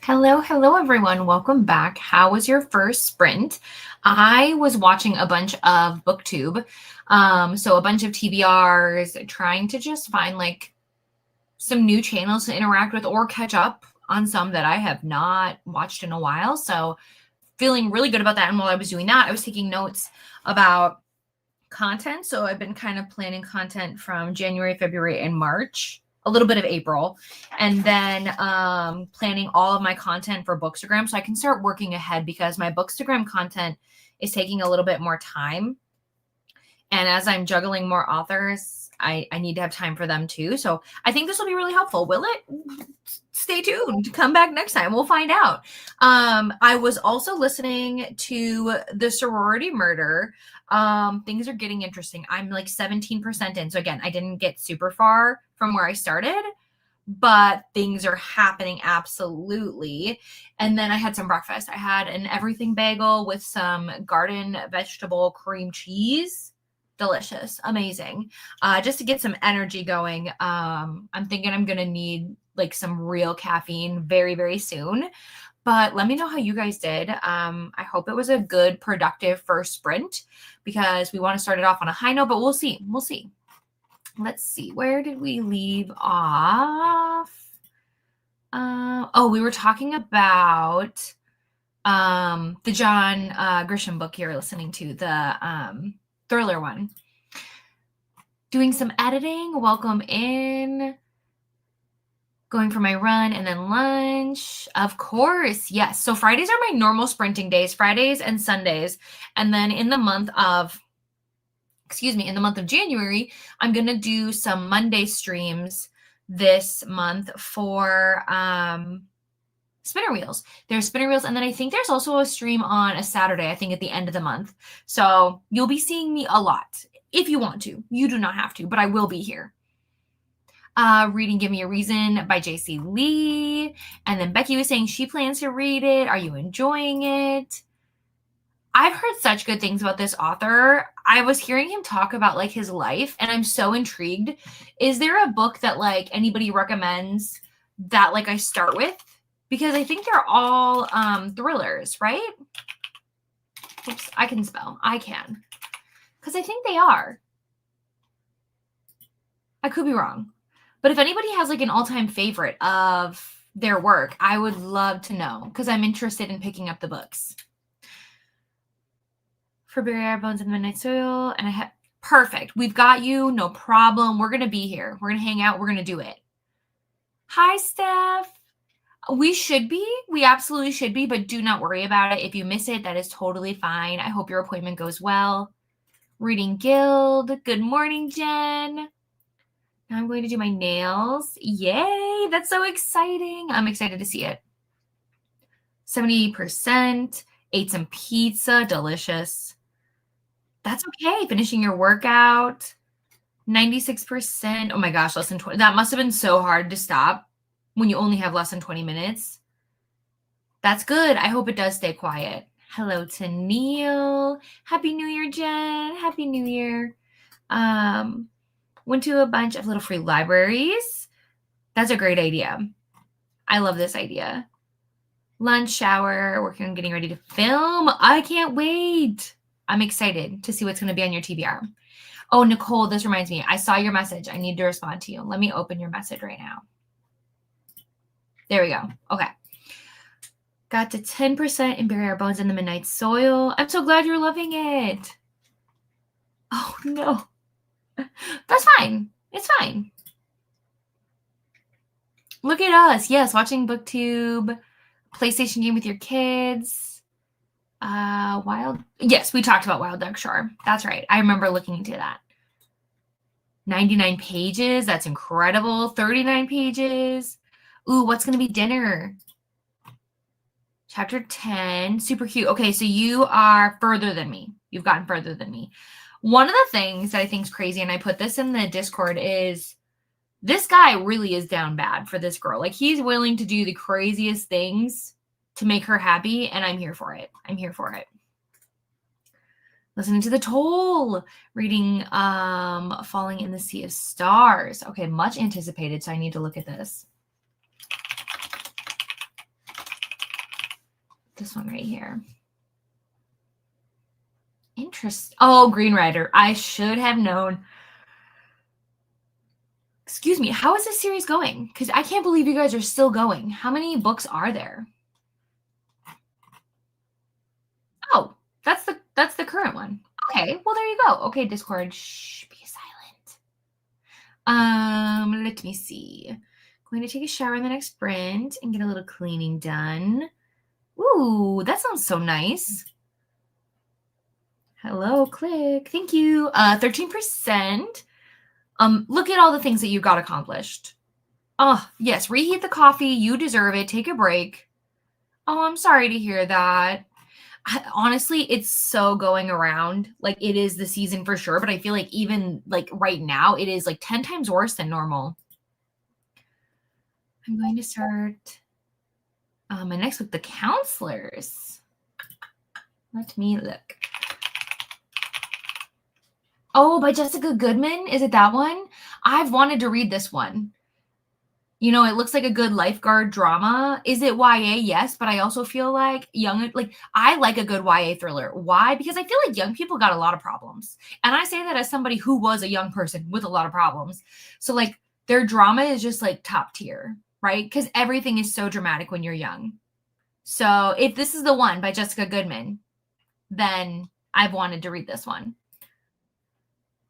Hello, everyone. Welcome back. How was your first sprint? I was watching a bunch of BookTube, so a bunch of TBRs, trying to just find like some new channels to interact with or catch up on some that I have not watched in a while. So feeling really good about that. And while I was doing that, I was taking notes about content. So I've been kind of planning content from January, February, and March, a little bit of April, and then planning all of my content for Bookstagram so I can start working ahead because my Bookstagram content is taking a little bit more time. And as I'm juggling more authors, I need to have time for them too. So I think this will be really helpful. Will it? Stay tuned. Come back next time. We'll find out. I was also listening to The Sorority Murder. Things are getting interesting. I'm like 17% in. So again, I didn't get super far from where I started, but things are happening absolutely. And then I had some breakfast. I had an everything bagel with some garden vegetable cream cheese. Delicious, amazing. Just to get some energy going. I'm thinking I'm gonna need like some real caffeine very, very soon. But let me know how you guys did. I hope it was a good, productive first sprint because we want to start it off on a high note, but we'll see. We'll see. Let's see. Where did we leave off? We were talking about the John Grisham book you're listening to, the thriller one. Doing some editing. Welcome in. Going for my run and then lunch. Of course. Yes. So Fridays are my normal sprinting days, Fridays and Sundays. And then in the month of January, I'm going to do some Monday streams this month for spinner wheels. There's spinner wheels. And then I think there's also a stream on a Saturday, I think at the end of the month. So you'll be seeing me a lot if you want to. You do not have to, but I will be here. Reading Give Me a Reason by J.C. Lee. And then Becky was saying she plans to read it. Are you enjoying it? I've heard such good things about this author. I was hearing him talk about like his life and I'm so intrigued. Is there a book that like anybody recommends that like I start with? Because I think they're all thrillers, right? Oops, I can spell. I can. Because I think they are. I could be wrong. But if anybody has like an all-time favorite of their work, I would love to know because I'm interested in picking up the books. For Bury Our Bones in the Midnight Soil. And I have perfect. We've got you. No problem. We're going to be here. We're going to hang out. We're going to do it. Hi, Steph. We should be. We absolutely should be, but do not worry about it. If you miss it, that is totally fine. I hope your appointment goes well. Reading Guild. Good morning, Jen. Now I'm going to do my nails. Yay, that's so exciting. I'm excited to see it. 70%. Ate some pizza. Delicious. That's okay. Finishing your workout. 96%. Oh my gosh, less than 20. That must have been so hard to stop when you only have less than 20 minutes. That's good. I hope it does stay quiet. Hello to Neil. Happy New Year, Jen. Happy New Year. Went to a bunch of little free libraries. That's a great idea. I love this idea. Lunch, shower, working on getting ready to film. I can't wait. I'm excited to see what's going to be on your TBR. Oh, Nicole, this reminds me. I saw your message. I need to respond to you. Let me open your message right now. There we go. Okay. Got to 10% in Bury Our Bones in the Midnight Soil. I'm so glad you're loving it. Oh, no. That's fine. It's fine. Look at us. Yes, watching BookTube, PlayStation game with your kids. Yes, we talked about Wild Duck Shore. That's right. I remember looking into that. 99 pages. That's incredible. 39 pages. Ooh, what's going to be dinner? Chapter 10. Super cute. Okay, so you are further than me. You've gotten further than me. One of the things that I think is crazy, and I put this in the Discord, is this guy really is down bad for this girl. Like, he's willing to do the craziest things to make her happy, and I'm here for it. I'm here for it. Listening to The Toll. Reading Falling in the Sea of Stars. Okay, much anticipated, so I need to look at this. This one right here. Oh, Green Rider. I should have known. Excuse me. How is this series going? Because I can't believe you guys are still going. How many books are there? Oh, that's the current one. Okay, well there you go. Okay, Discord, shh, be silent. Let me see. Going to take a shower in the next sprint and get a little cleaning done. Ooh, that sounds so nice. Hello, click. Thank you. 13%. Look at all the things that you got accomplished. Oh, yes, reheat the coffee. You deserve it. Take a break. Oh, I'm sorry to hear that. Honestly, it's so going around. Like, it is the season for sure, but I feel like even like right now, it is like 10 times worse than normal. I'm going to start my next book, The Counselors. Let me look. Oh, by Jessica Goodman. Is it that one? I've wanted to read this one. You know, it looks like a good lifeguard drama. Is it YA? Yes, but I also feel like I like a good YA thriller. Why? Because I feel like young people got a lot of problems. And I say that as somebody who was a young person with a lot of problems. So like their drama is just like top tier, right? Because everything is so dramatic when you're young. So if this is the one by Jessica Goodman, then I've wanted to read this one.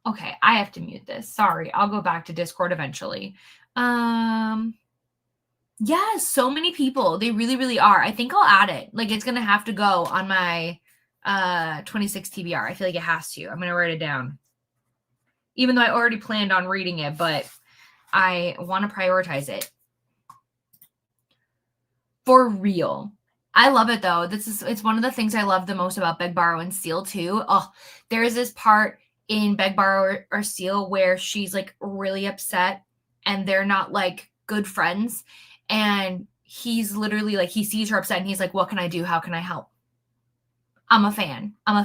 Okay, I have to mute this. Sorry, I'll go back to Discord eventually. Yeah, so many people. They really, really are. I think I'll add it. Like it's gonna have to go on my 26 TBR. I feel like it has to. I'm gonna write it down. Even though I already planned on reading it, but I want to prioritize it. For real. I love it though. It's one of the things I love the most about Beg, Borrow, and Steal too. Oh, there's this part in Beg, Borrow, or Steal where she's like really upset and they're not like good friends. And he's literally like, he sees her upset and he's like, what can I do? How can I help? I'm a fan. I'm a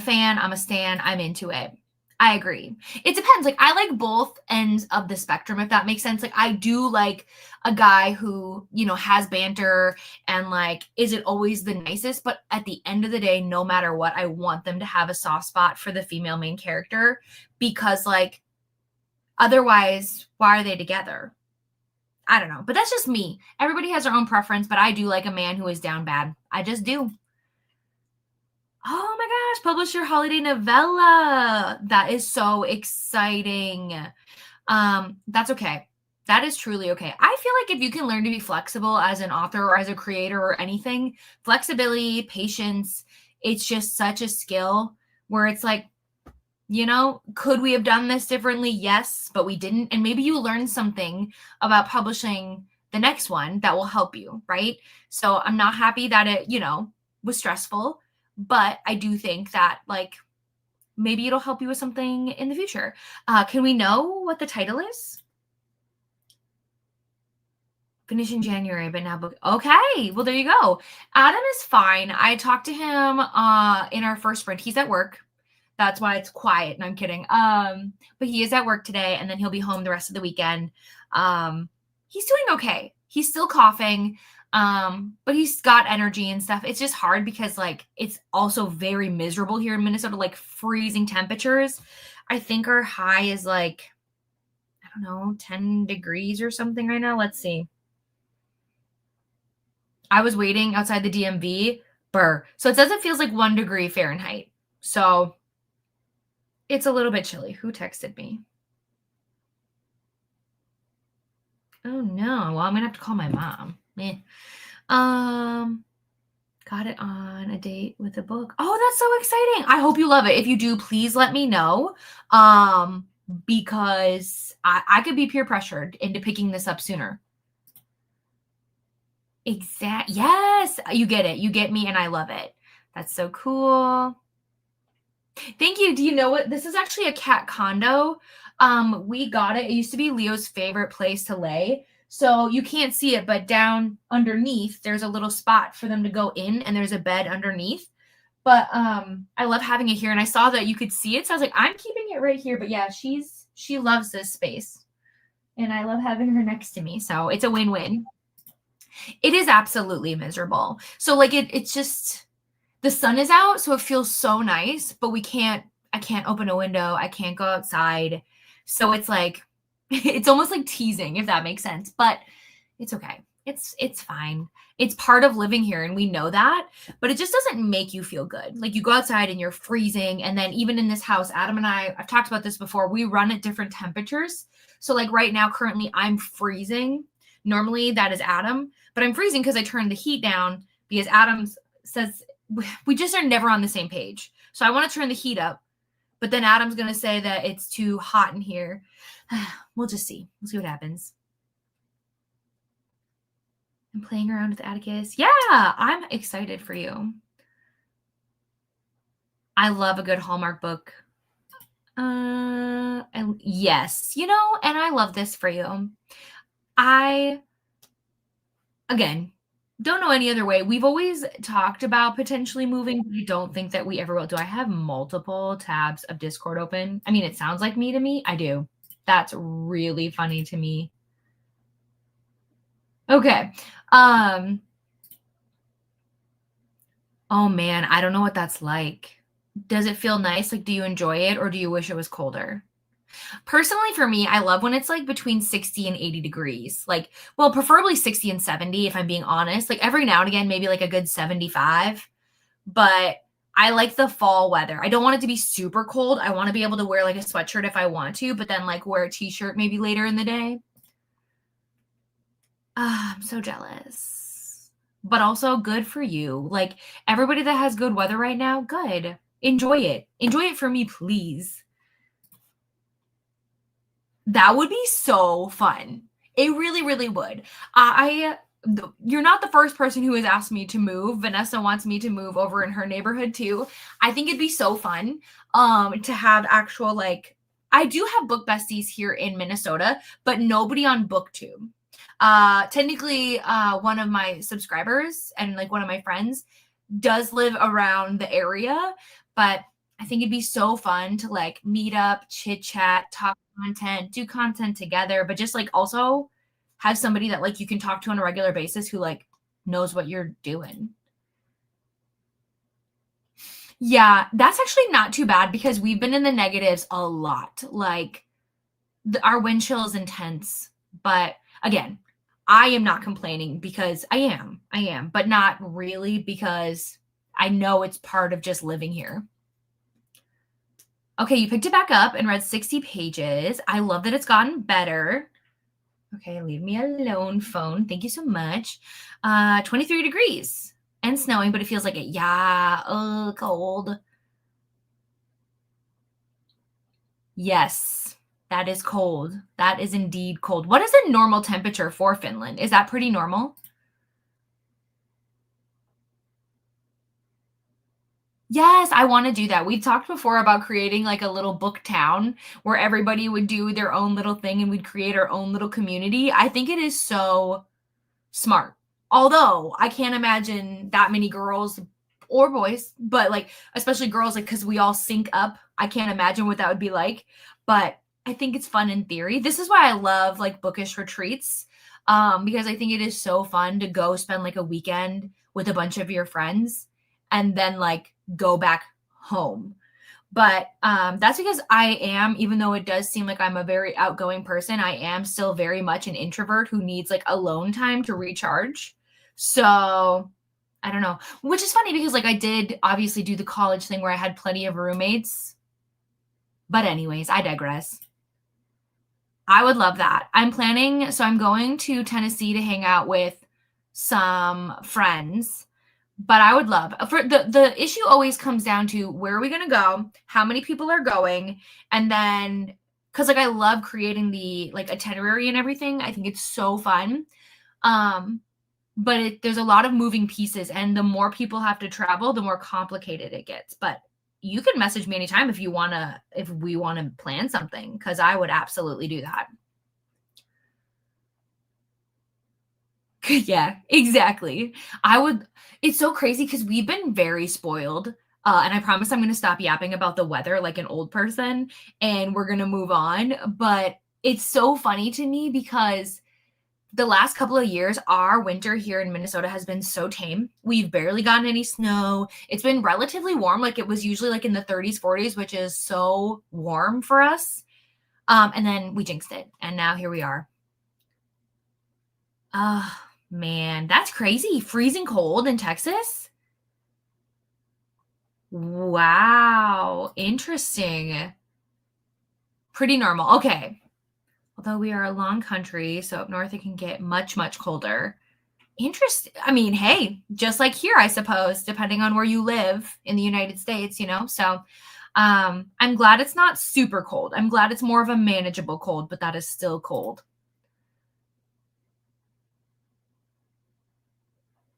stan. I'm into it. I agree. It depends. Like I like both ends of the spectrum, if that makes sense. Like I do like a guy who, you know, has banter and like isn't always the nicest, but at the end of the day, no matter what, I want them to have a soft spot for the female main character because like otherwise, why are they together? I don't know, but that's just me. Everybody has their own preference, but I do like a man who is down bad. I just do. Oh my gosh, publish your holiday novella. That is so exciting. That's okay. That is truly okay. I feel like if you can learn to be flexible as an author or as a creator or anything, flexibility, patience, it's just such a skill where it's like, you know, could we have done this differently? Yes, but we didn't. And maybe you learned something about publishing the next one that will help you, right? So I'm not happy that it, you know, was stressful, but I do think that like maybe it'll help you with something in the future. Can we know what the title is? Finish in January, but now book. Okay, well there you go. Adam is fine. I talked to him in our first sprint. He's at work. That's why it's quiet. No, I'm kidding. But he is at work today, and then he'll be home the rest of the weekend. He's doing okay. He's still coughing, but he's got energy and stuff. It's just hard because like it's also very miserable here in Minnesota, like freezing temperatures. I think our high is like, I don't know, 10 degrees or something right now. Let's see. I was waiting outside the DMV. So it says it feels like 1 degree Fahrenheit. So it's a little bit chilly. Who texted me? Oh no. Well, I'm gonna have to call my mom. Got it on a date with a book. Oh, that's so exciting. I hope you love it. If you do, please let me know. Because I could be peer pressured into picking this up sooner. Yes, you get it. You get me, and I love it. That's so cool. Thank you. Do you know what? This is actually a cat condo. We got it. It used to be Leo's favorite place to lay. So you can't see it, but down underneath, there's a little spot for them to go in, and there's a bed underneath. But I love having it here, and I saw that you could see it, so I was like, I'm keeping it right here. But yeah, she loves this space, and I love having her next to me. So it's a win-win. It is absolutely miserable. So like it's just the sun is out, so it feels so nice, but I can't open a window. I can't go outside. So it's like, it's almost like teasing, if that makes sense, but it's okay. It's fine. It's part of living here and we know that, but it just doesn't make you feel good. Like you go outside and you're freezing. And then even in this house, Adam and I've talked about this before, we run at different temperatures. So like right now, currently I'm freezing. Normally that is Adam, but I'm freezing because I turned the heat down because Adam says we just are never on the same page. So I want to turn the heat up, but then Adam's going to say that it's too hot in here. We'll just see. We'll see what happens. I'm playing around with Atticus. Yeah, I'm excited for you. I love a good Hallmark book. Yes, you know, and I love this for you. Again, don't know any other way. We've always talked about potentially moving, but I don't think that we ever will. Do I have multiple tabs of Discord open? I mean, it sounds like me to me. I do. That's really funny to me. Okay. Oh man, I don't know what that's like. Does it feel nice? Like, do you enjoy it or do you wish it was colder? Personally, for me, I love when it's like between 60 and 80 degrees. Like, well, preferably 60 and 70, if I'm being honest. Like, every now and again, maybe like a good 75. But I like the fall weather. I don't want it to be super cold. I want to be able to wear like a sweatshirt if I want to, but then like wear a t-shirt maybe later in the day. I'm so jealous. But also good for you. Like, everybody that has good weather right now, good. Enjoy it. Enjoy it for me, please. That would be so fun. It really, really would. You're not the first person who has asked me to move. Vanessa wants me to move over in her neighborhood too. I think it'd be so fun to have actual like I do have book besties here in Minnesota, but nobody on BookTube. Technically one of my subscribers and like one of my friends does live around the area, but I think it'd be so fun to like meet up, chit chat, talk content, do content together, but just like also have somebody that like you can talk to on a regular basis who like knows what you're doing. Yeah, that's actually not too bad because we've been in the negatives a lot. Like our wind chill is intense, but again, I am not complaining because I am, but not really because I know it's part of just living here. Okay, you picked it back up and read 60 pages. I love that it's gotten better. Okay, leave me alone, phone. Thank you so much. 23 degrees and snowing, but it feels like it. Yeah, oh, cold. Yes, that is cold. That is indeed cold. What is a normal temperature for Finland? Is that pretty normal? Yes, I want to do that. We've talked before about creating like a little book town where everybody would do their own little thing and we'd create our own little community. I think it is so smart. Although I can't imagine that many girls or boys, but like especially girls, like because we all sync up. I can't imagine what that would be like. But I think it's fun in theory. This is why I love like bookish retreats. Because I think it is so fun to go spend like a weekend with a bunch of your friends and then like go back home. But that's because I am, even though it does seem like I'm a very outgoing person, I am still very much an introvert who needs like alone time to recharge. So I don't know, which is funny because like I did obviously do the college thing where I had plenty of roommates. But anyways, I digress. I would love that. I'm planning, so I'm going to Tennessee to hang out with some friends. But I would love for the issue always comes down to where are we going to go? How many people are going? And then cuz like I love creating the like itinerary and everything. I think it's so fun. But there's a lot of moving pieces and the more people have to travel, the more complicated it gets. But you can message me anytime if we want to plan something cuz I would absolutely do that. Yeah, exactly. It's so crazy because we've been very spoiled. And I promise I'm going to stop yapping about the weather like an old person and we're going to move on. But it's so funny to me because the last couple of years, our winter here in Minnesota has been so tame. We've barely gotten any snow. It's been relatively warm. Like it was usually like in the 30s, 40s, which is so warm for us. And then we jinxed it. And now here we are. Oh, man, that's crazy. Freezing cold in Texas? Wow, interesting. Pretty normal. Okay. Although we are a long country, so up north it can get much, much colder. Interesting. I mean, hey, just like here, I suppose, depending on where you live in the United States, you know? So I'm glad it's not super cold. I'm glad it's more of a manageable cold, but that is still cold.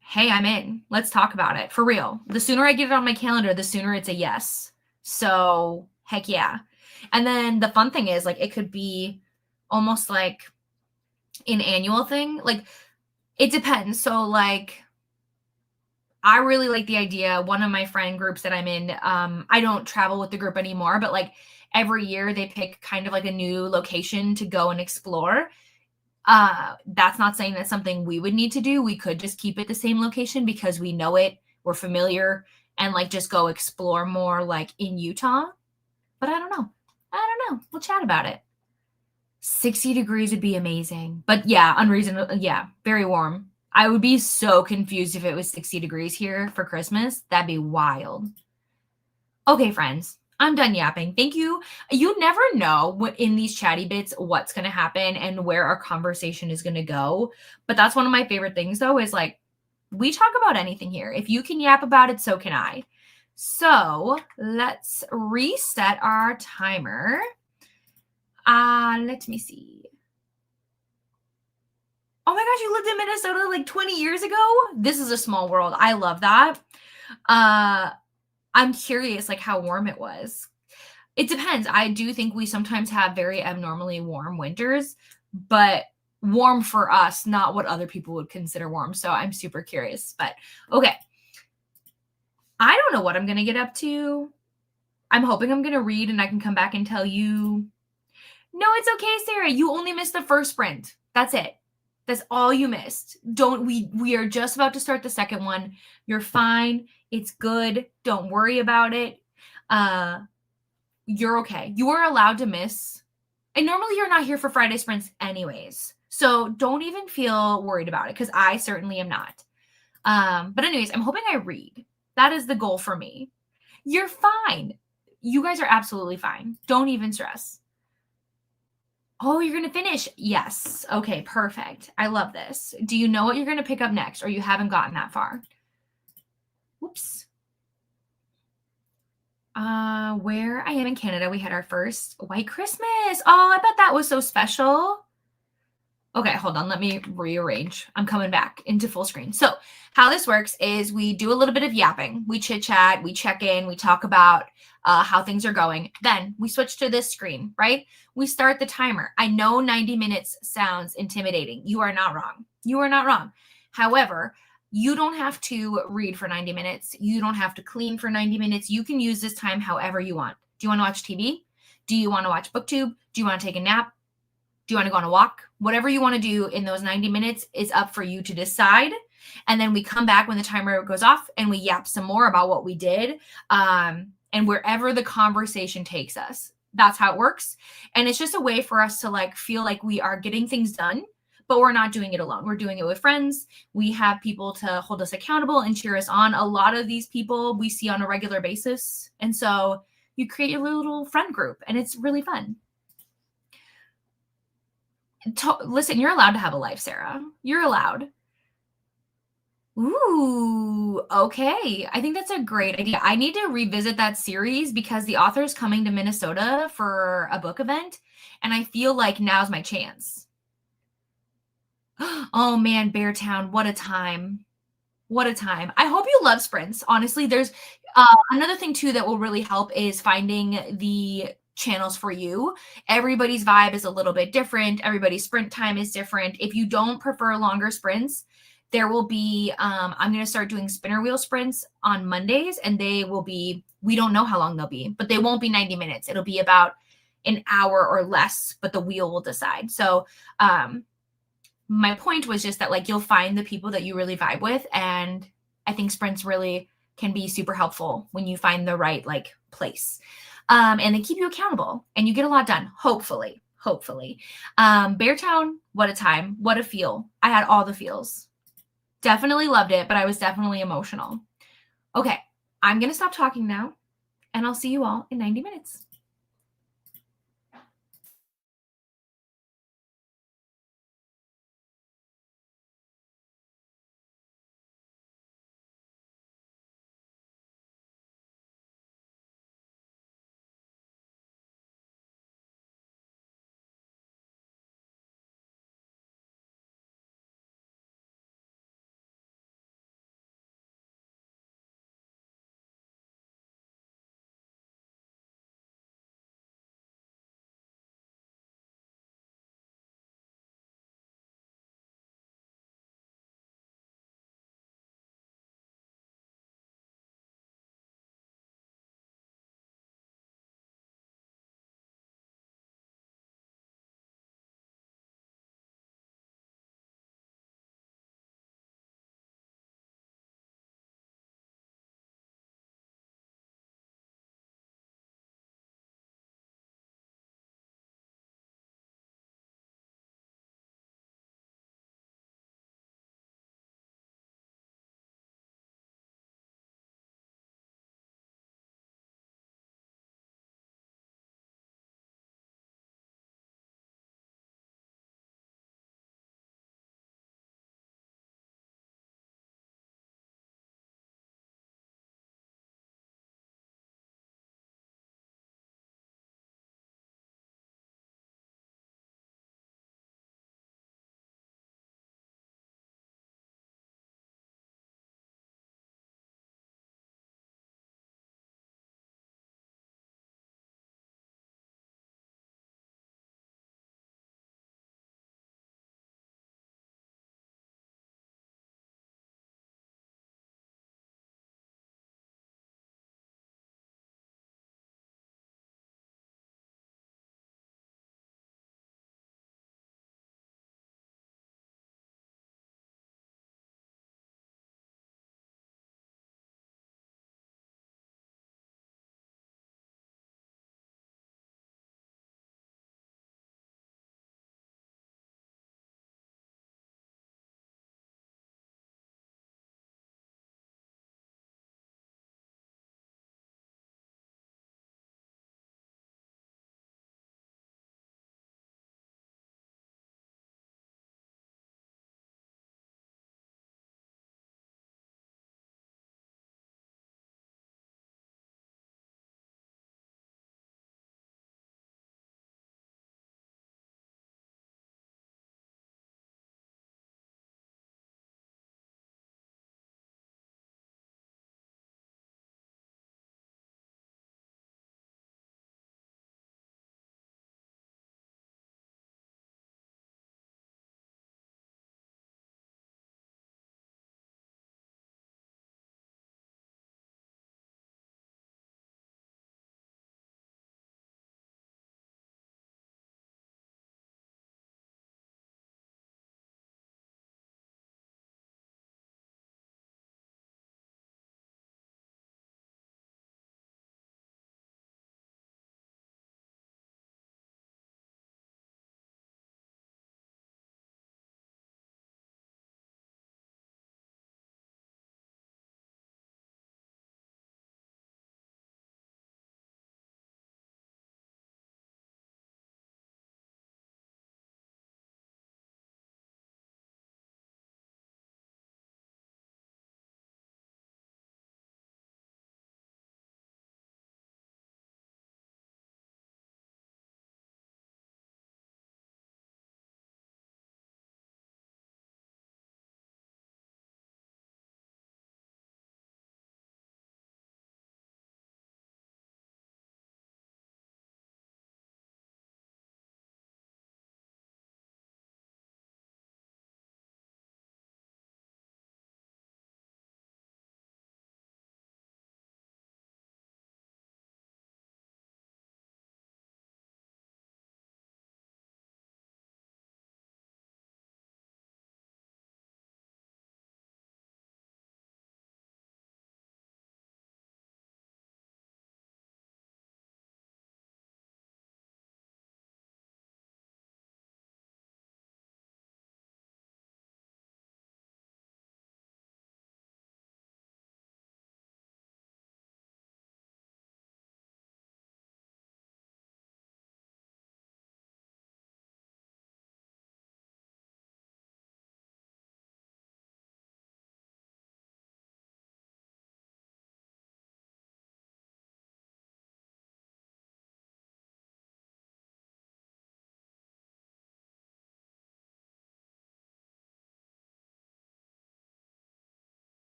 Hey, I'm in. Let's talk about it for real. The sooner I get it on my calendar, the sooner it's a yes. So, heck yeah. And then the fun thing is, like, it could be almost like an annual thing. Like, it depends. So, like, I really like the idea. One of my friend groups that I'm in, I don't travel with the group anymore, but like every year they pick kind of like a new location to go and explore. That's not saying that's something we would need to do. We could just keep it the same location because we know it, we're familiar, and like just go explore more like in Utah. But I don't know. I don't know. We'll chat about it. 60 degrees would be amazing. But yeah, unreasonable. Yeah, very warm. I would be so confused if it was 60 degrees here for Christmas. That'd be wild. Okay, friends, I'm done yapping. Thank you. You never know what in these chatty bits what's going to happen and where our conversation is going to go. But that's one of my favorite things, though, is like we talk about anything here. If you can yap about it, so can I. So let's reset our timer. Let me see. Oh my gosh, you lived in Minnesota like 20 years ago? This is a small world. I love that. I'm curious like how warm it was. It depends. I do think we sometimes have very abnormally warm winters, but warm for us, not what other people would consider warm. So I'm super curious. But okay. I don't know what I'm going to get up to. I'm hoping I'm going to read and I can come back and tell you. No, it's okay, Sarah. You only missed the first sprint. That's it. That's all you missed. We are just about to start the second one. You're fine. It's good. Don't worry about it. You're okay. You are allowed to miss. And normally you're not here for Friday sprints anyways. So don't even feel worried about it because I certainly am not. But anyways, I'm hoping I read. That is the goal for me. You're fine. You guys are absolutely fine. Don't even stress. Oh, you're going to finish. Yes. Okay, perfect. I love this. Do you know what you're going to pick up next or you haven't gotten that far? Whoops. Where I am in Canada, we had our first white Christmas. Oh, I bet that was so special. Okay, hold on. Let me rearrange. I'm coming back into full screen. So how this works is we do a little bit of yapping. We chit chat, we check in, we talk about how things are going. Then we switch to this screen, right? We start the timer. I know 90 minutes sounds intimidating. You are not wrong. You are not wrong. However, you don't have to read for 90 minutes. You don't have to clean for 90 minutes. You can use this time however you want. Do you want to watch TV? Do you want to watch BookTube? Do you want to take a nap? Do you want to go on a walk? Whatever you want to do in those 90 minutes is up for you to decide. And then we come back when the timer goes off and we yap some more about what we did. And wherever the conversation takes us, that's how it works. And it's just a way for us to like feel like we are getting things done, but we're not doing it alone. We're doing it with friends. We have people to hold us accountable and cheer us on. A lot of these people we see on a regular basis. And so you create your little friend group and it's really fun. Listen, you're allowed to have a life, Sarah. You're allowed. Ooh, okay. I think that's a great idea. I need to revisit that series because the author is coming to Minnesota for a book event, and I feel like now's my chance. Oh man, Beartown, what a time. What a time. I hope you love sprints. Honestly, there's another thing too that will really help is finding the channels for you. Everybody's vibe is a little bit different. Everybody's sprint time is different. If you don't prefer longer sprints, there will be, I'm going to start doing spinner wheel sprints on Mondays and they will be, we don't know how long they'll be, but they won't be 90 minutes. It'll be about an hour or less, but the wheel will decide. So my point was just that like you'll find the people that you really vibe with, and I think sprints really can be super helpful when you find the right like place. And they keep you accountable and you get a lot done, hopefully. Hopefully. Beartown, what a time. What a feel. I had all the feels. Definitely loved it, but I was definitely emotional. Okay, I'm going to stop talking now, and I'll see you all in 90 minutes.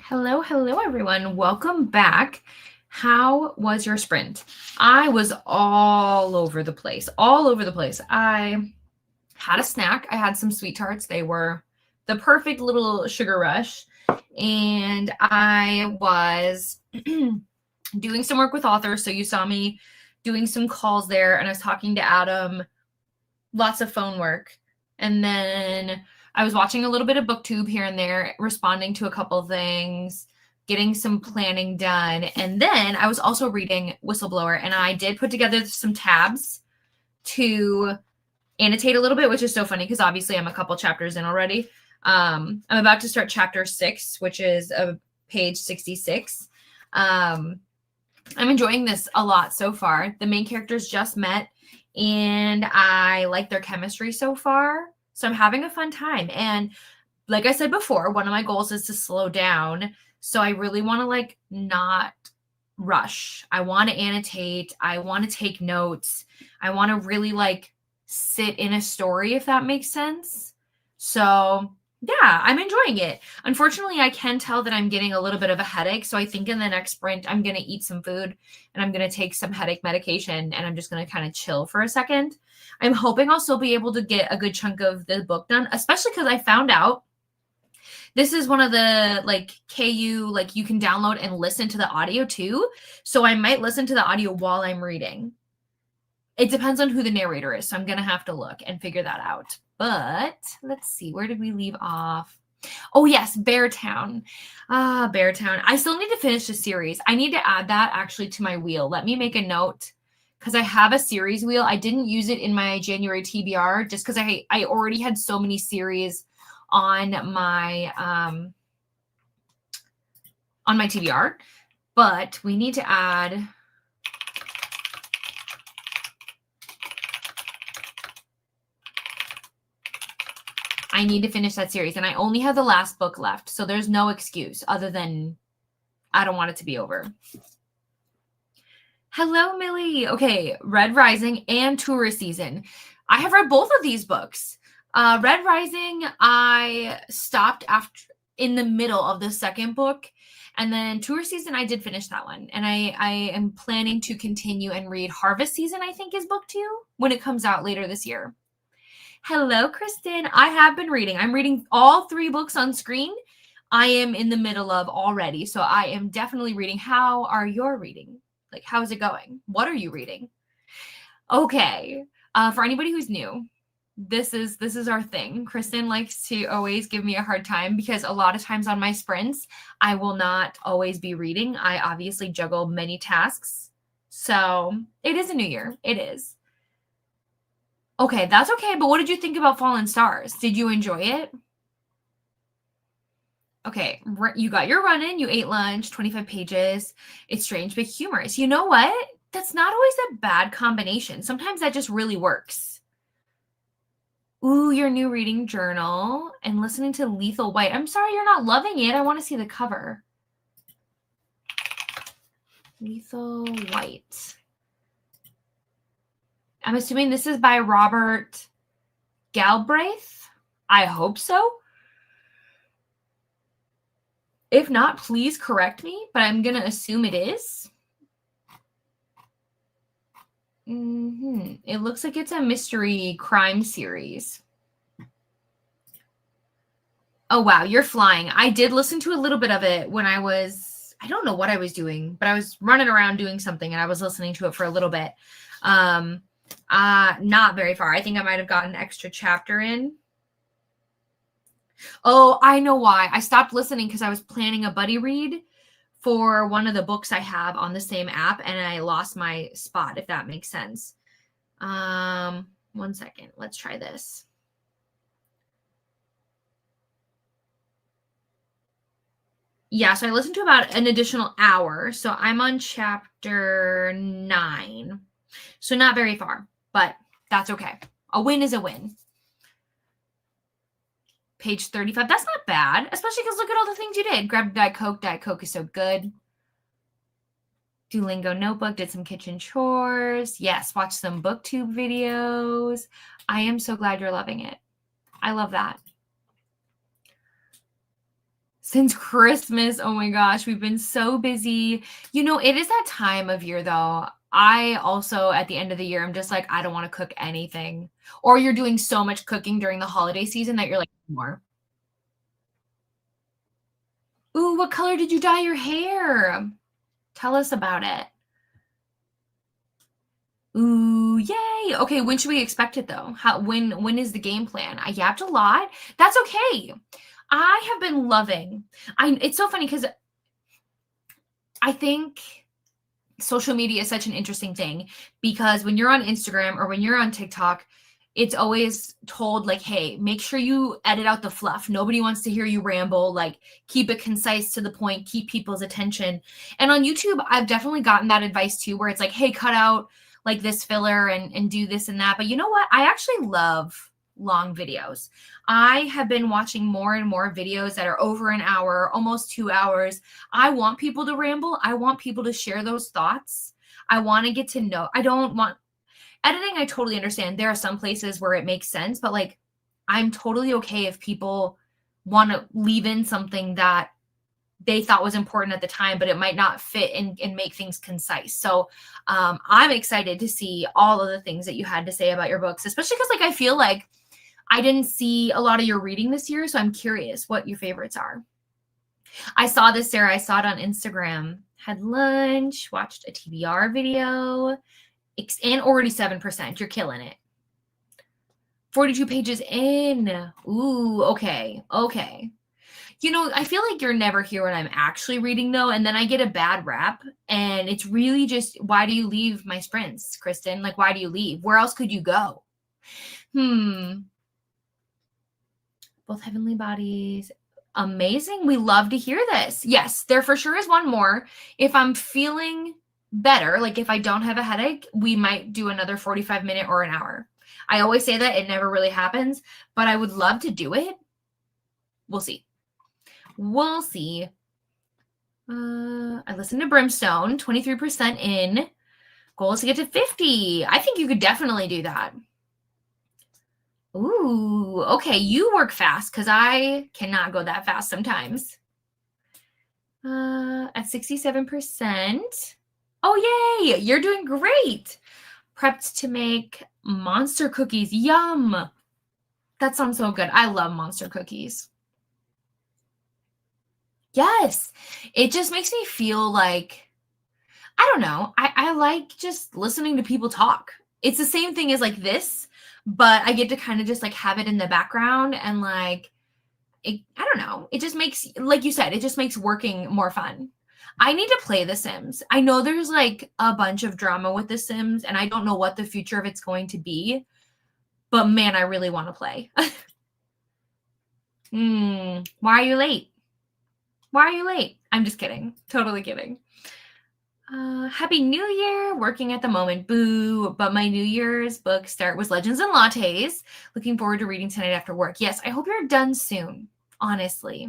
Hello, hello, everyone. Welcome back. How was your sprint? I was all over the place, all over the place. I had a snack. I had some sweet tarts. They were the perfect little sugar rush. And I was doing some work with authors. So you saw me doing some calls there, and I was talking to Adam, lots of phone work. And then I was watching a little bit of BookTube here and there, responding to a couple things, getting some planning done. And then I was also reading Whistleblower, and I did put together some tabs to annotate a little bit, which is so funny because obviously I'm a couple chapters in already. I'm about to start chapter 6, which is page 66. I'm enjoying this a lot so far. The main characters just met, and I like their chemistry so far. So I'm having a fun time. And like I said before, one of my goals is to slow down. So I really want to like not rush. I want to annotate. I want to take notes. I want to really like sit in a story, if that makes sense. So yeah, I'm enjoying it. Unfortunately, I can tell that I'm getting a little bit of a headache. So I think in the next sprint, I'm going to eat some food and I'm going to take some headache medication, and I'm just going to kind of chill for a second. I'm hoping I'll still be able to get a good chunk of the book done, especially because I found out this is one of the like KU, like you can download and listen to the audio too. So I might listen to the audio while I'm reading. It depends on who the narrator is. So I'm going to have to look and figure that out. But let's see. Where did we leave off? Oh, yes. Beartown. Beartown. I still need to finish the series. I need to add that actually to my wheel. Let me make a note because I have a series wheel. I didn't use it in my January TBR just because I already had so many series on my TBR. But we need to add... I need to finish that series, and I only have the last book left, so there's no excuse other than I don't want it to be over. Hello, Millie. Okay, Red Rising and Tourist Season. I have read both of these books. Red Rising, I stopped in the middle of the second book, and then Tourist Season, I did finish that one, and I am planning to continue and read Harvest Season, I think is book 2, when it comes out later this year. Hello, Kristen. I have been reading. I'm reading all 3 books on screen. I am in the middle of already, so I am definitely reading. How are your reading? Like, how is it going? What are you reading? Okay. For anybody who's new, this is our thing. Kristen likes to always give me a hard time because a lot of times on my sprints, I will not always be reading. I obviously juggle many tasks. So it is a new year. It is. Okay, that's okay. But what did you think about Fallen Stars? Did you enjoy it? Okay, you got your run in, you ate lunch, 25 pages. It's strange but humorous. You know what? That's not always a bad combination. Sometimes that just really works. Ooh, your new reading journal and listening to Lethal White. I'm sorry you're not loving it. I want to see the cover. Lethal White. I'm assuming this is by Robert Galbraith. I hope so. If not, please correct me, but I'm going to assume it is. It looks like it's a mystery crime series. Oh, wow. You're flying. I did listen to a little bit of it when I don't know what I was doing, but I was running around doing something and I was listening to it for a little bit. Not very far. I think I might have gotten an extra chapter in. Oh, I know why. I stopped listening because I was planning a buddy read for one of the books I have on the same app, and I lost my spot, if that makes sense. 1 second. Let's try this. Yeah, so I listened to about an additional hour. So I'm on chapter 9. So not very far, but that's okay. A win is a win. Page 35. That's not bad, especially because look at all the things you did. Grabbed Diet Coke. Diet Coke is so good. Duolingo notebook. Did some kitchen chores. Yes, watch some BookTube videos. I am so glad you're loving it. I love that. Since Christmas. Oh my gosh, we've been so busy. It is that time of year though. I also, at the end of the year, I'm just like, I don't want to cook anything. Or you're doing so much cooking during the holiday season that you're like, more. Ooh, what color did you dye your hair? Tell us about it. Ooh, yay. Okay, when should we expect it though? When is the game plan? I yapped a lot. That's okay. I have been loving. It's so funny because I think social media is such an interesting thing because when you're on Instagram or when you're on TikTok, it's always told like, hey, make sure you edit out the fluff. Nobody wants to hear you ramble. Like, keep it concise to the point, keep people's attention. And on YouTube, I've definitely gotten that advice too, where it's like, hey, cut out like this filler and do this and that. But you know what? I actually love long videos. I have been watching more and more videos that are over an hour, almost 2 hours. I want people to ramble. I want people to share those thoughts. I want to get to know. I don't want editing. I totally understand. There are some places where it makes sense, but like, I'm totally okay if people want to leave in something that they thought was important at the time, but it might not fit and make things concise. So I'm excited to see all of the things that you had to say about your books, especially because like I feel like I didn't see a lot of your reading this year, so I'm curious what your favorites are. I saw this, Sarah. I saw it on Instagram. Had lunch, watched a TBR video, and already 7%. You're killing it. 42 pages in. Ooh, okay. Okay. I feel like you're never here when I'm actually reading, though, and then I get a bad rap, and it's really just, why do you leave my sprints, Kristen? Like, why do you leave? Where else could you go? Both Heavenly Bodies. Amazing. We love to hear this. Yes, there for sure is one more. If I'm feeling better, like if I don't have a headache, we might do another 45-minute or an hour. I always say that it never really happens, but I would love to do it. We'll see. We'll see. I listened to Brimstone, 23% in. Goal is to get to 50. I think you could definitely do that. Ooh, okay. You work fast because I cannot go that fast sometimes. At 67%. Oh, yay. You're doing great. Prepped to make monster cookies. Yum. That sounds so good. I love monster cookies. Yes. It just makes me feel like, I don't know. I like just listening to people talk. It's the same thing as like this, but I get to kind of just like have it in the background and like, I don't know. It just makes, like you said, it just makes working more fun. I need to play The Sims. I know there's like a bunch of drama with The Sims and I don't know what the future of it's going to be, but man, I really want to play. Why are you late? Why are you late? I'm just kidding. Totally kidding. Happy New Year. Working at the moment. Boo. But my New Year's book start was Legends and Lattes. Looking forward to reading tonight after work. Yes, I hope you're done soon. Honestly.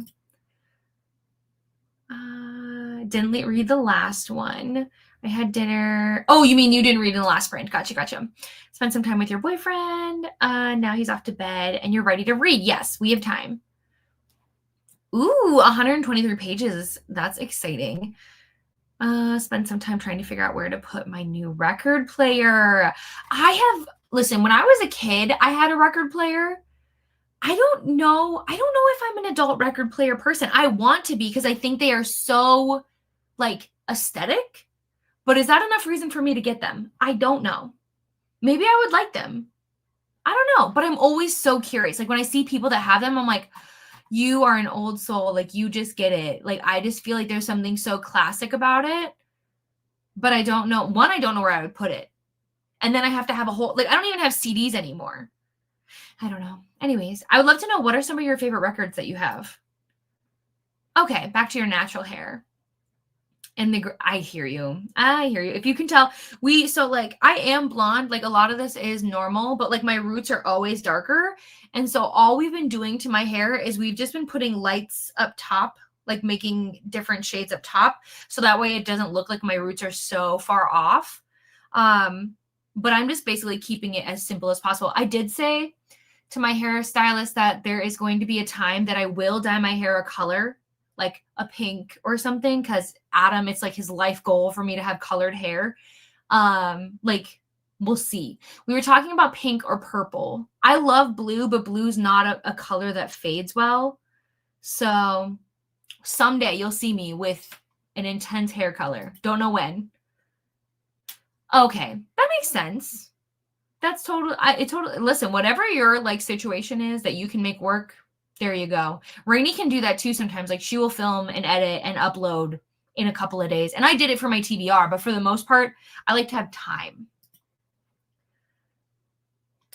Didn't read the last one. I had dinner. Oh, you mean you didn't read in the last sprint. Gotcha. Spend some time with your boyfriend. Now he's off to bed and you're ready to read. Yes, we have time. Ooh, 123 pages. That's exciting. Spend some time trying to figure out where to put my new record player. Listen, when I was a kid, I had a record player. I don't know if I'm an adult record player person. I want to be because I think they are so like aesthetic. But is that enough reason for me to get them? I don't know. Maybe I would like them. I don't know, but I'm always so curious. Like when I see people that have them, I'm like, you are an old soul. Like you just get it. Like I just feel like there's something so classic about it. But I don't know. One, I don't know where I would put it. And then I have to have a whole, like I don't even have CDs anymore. I don't know. Anyways, I would love to know what are some of your favorite records that you have? Okay, back to your natural hair. And I hear you. If you can tell, I am blonde. Like a lot of this is normal, but like my roots are always darker. And so all we've been doing to my hair is we've just been putting lights up top, like making different shades up top. So that way it doesn't look like my roots are so far off. But I'm just basically keeping it as simple as possible. I did say to my hairstylist that there is going to be a time that I will dye my hair a color, like a pink or something, because Adam, it's like his life goal for me to have colored hair. Like we'll see. We were talking about pink or purple. I love blue, but blue's not a color that fades well. So someday you'll see me with an intense hair color. Don't know when. Okay, that makes sense. That's totally, it totally, listen, whatever your like situation is that you can make work, there you go. Rainey can do that too sometimes. Like she will film and edit and upload in a couple of days. And I did it for my TBR, but for the most part, I like to have time.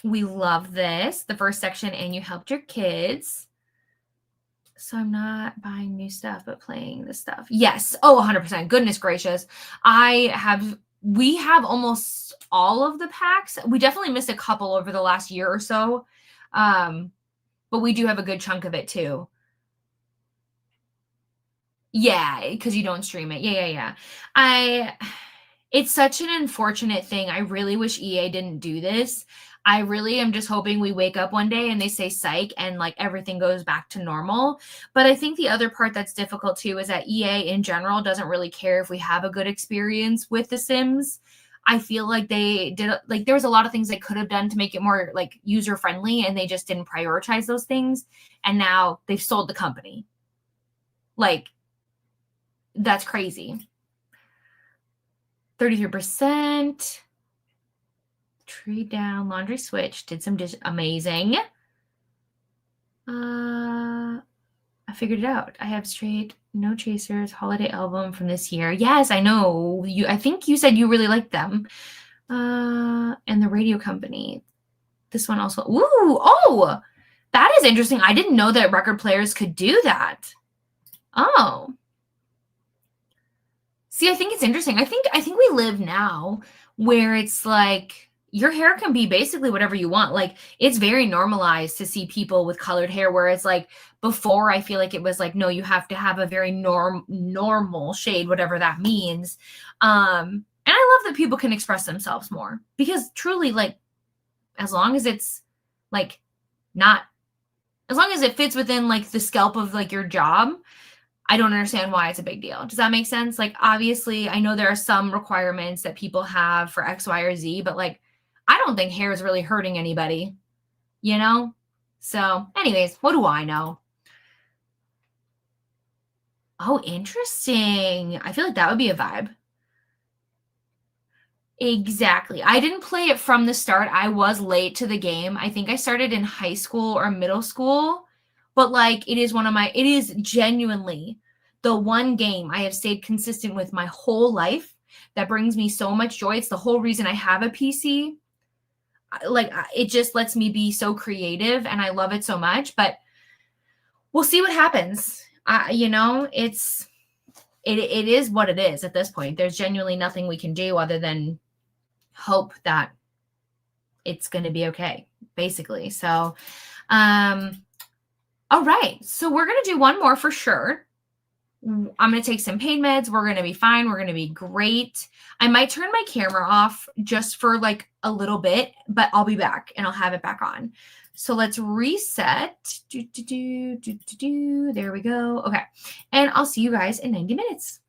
We love this, the first section, and you helped your kids. So I'm not buying new stuff, but playing the stuff. Yes. Oh, 100%. Goodness gracious. We have almost all of the packs. We definitely missed a couple over the last year or so. But we do have a good chunk of it too. Yeah, because you don't stream it. Yeah. It's such an unfortunate thing. I really wish EA didn't do this. I really am just hoping we wake up one day and they say psych and like everything goes back to normal. But I think the other part that's difficult too is that EA in general doesn't really care if we have a good experience with The Sims. I feel like they did like there was a lot of things they could have done to make it more like user friendly and they just didn't prioritize those things. And now they've sold the company. Like that's crazy. 33%. Trade down, laundry switch, did some dish. Amazing. I figured it out. I have straight, no chasers, holiday album from this year. Yes, I know. I think you said you really liked them. And the radio company. This one also. Ooh, oh, that is interesting. I didn't know that record players could do that. Oh. See, I think it's interesting. I think we live now where it's like your hair can be basically whatever you want. Like it's very normalized to see people with colored hair where it's like before I feel like it was like no, you have to have a very normal shade, whatever that means. And I love that people can express themselves more because truly like as long as it's like not as long as it fits within like the scalp of like your job, I don't understand why it's a big deal. Does that make sense? Like, obviously, I know there are some requirements that people have for X, Y, or Z, but like, I don't think hair is really hurting anybody, you know? So, anyways, what do I know? Oh, interesting. I feel like that would be a vibe. Exactly. I didn't play it from the start. I was late to the game. I think I started in high school or middle school, but like it is it is genuinely the one game I have stayed consistent with my whole life that brings me so much joy. It's the whole reason I have a PC. It just lets me be so creative and I love it so much, but we'll see what happens. It is what it is at this point. There's genuinely nothing we can do other than hope that it's going to be okay, basically. So, all right. So we're going to do one more for sure. I'm going to take some pain meds. We're going to be fine. We're going to be great. I might turn my camera off just for like a little bit, but I'll be back and I'll have it back on. So let's reset. There we go. Okay. And I'll see you guys in 90 minutes.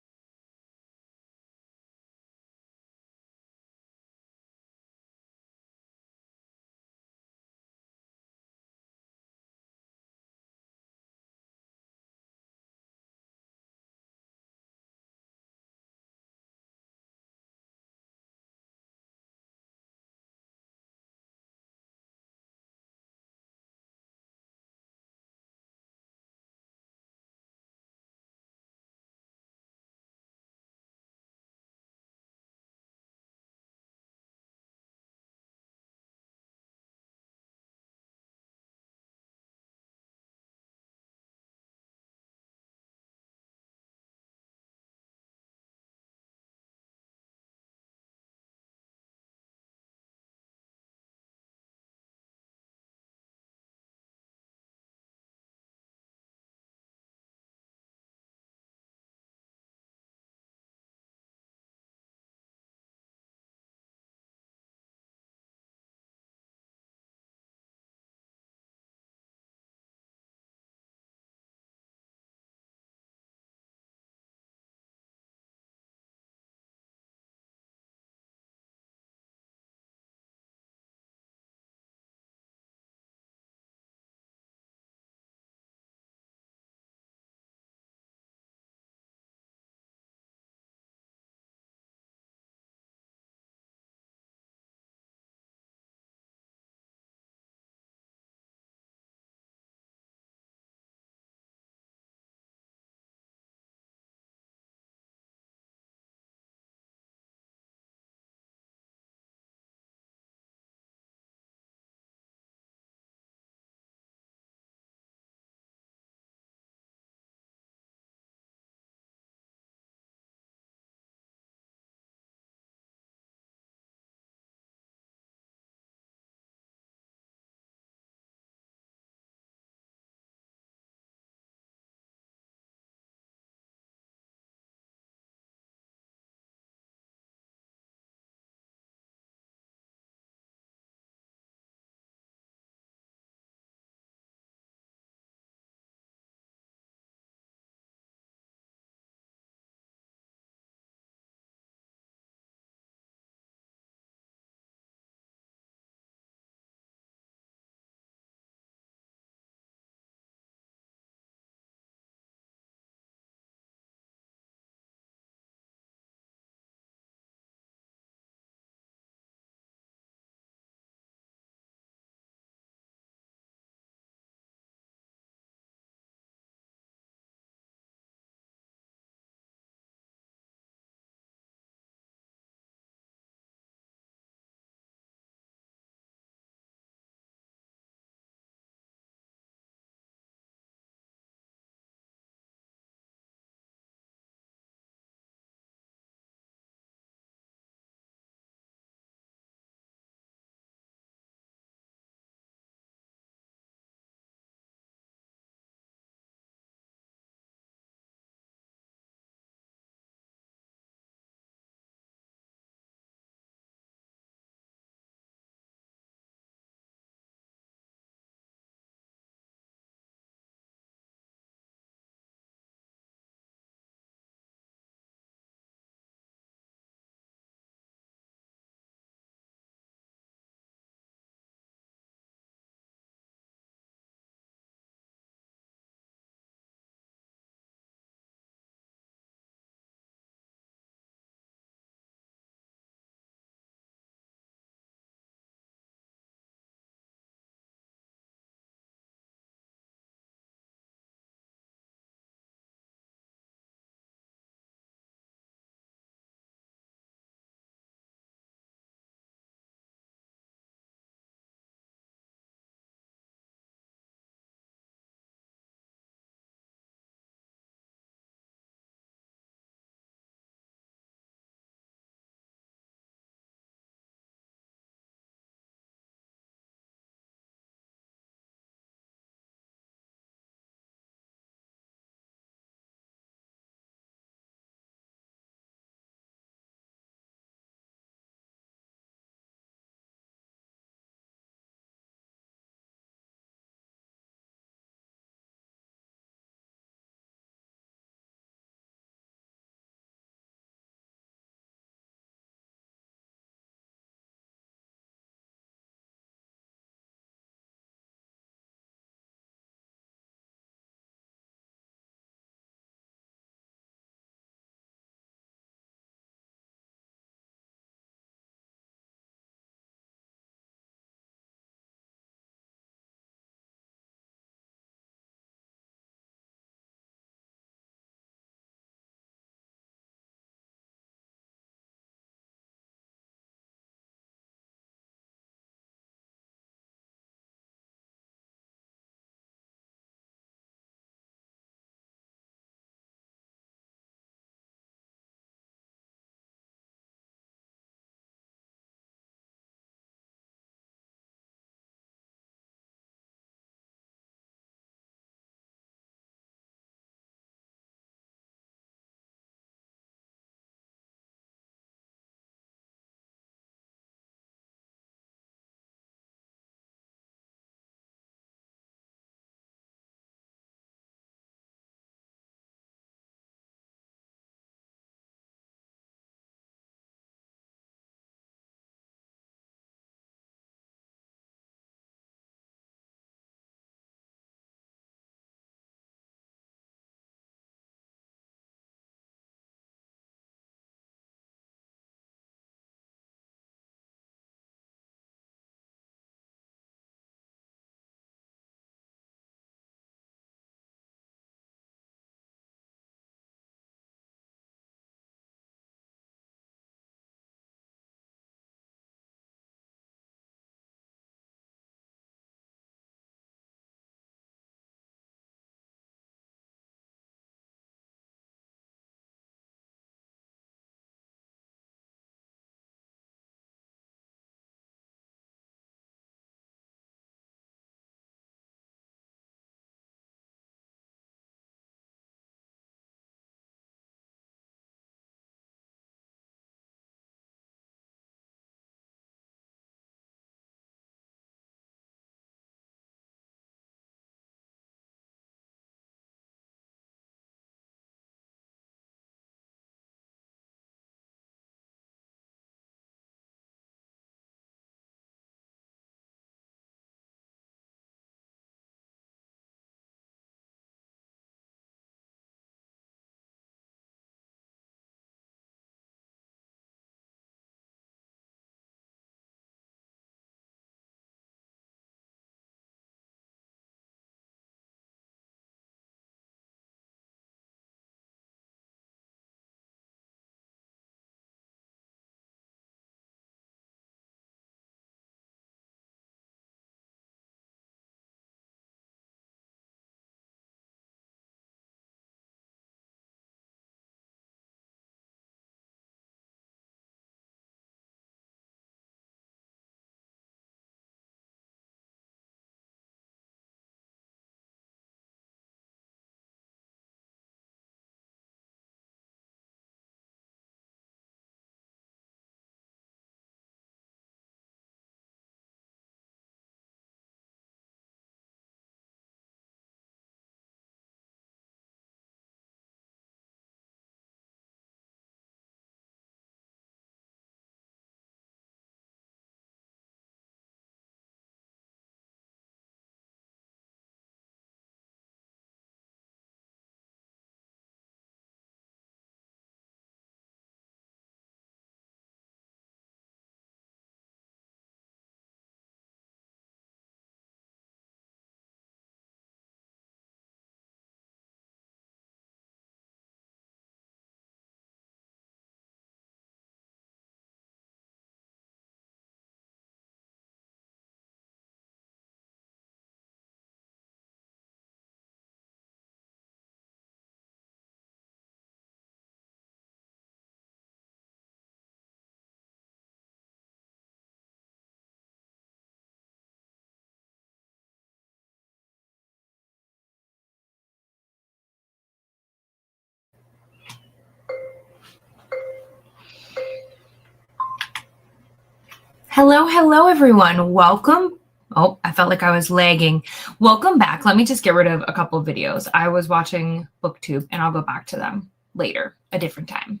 Hello, everyone. Welcome. Oh, I felt like I was lagging. Welcome back. Let me just get rid of a couple of videos. I was watching BookTube, and I'll go back to them later, a different time.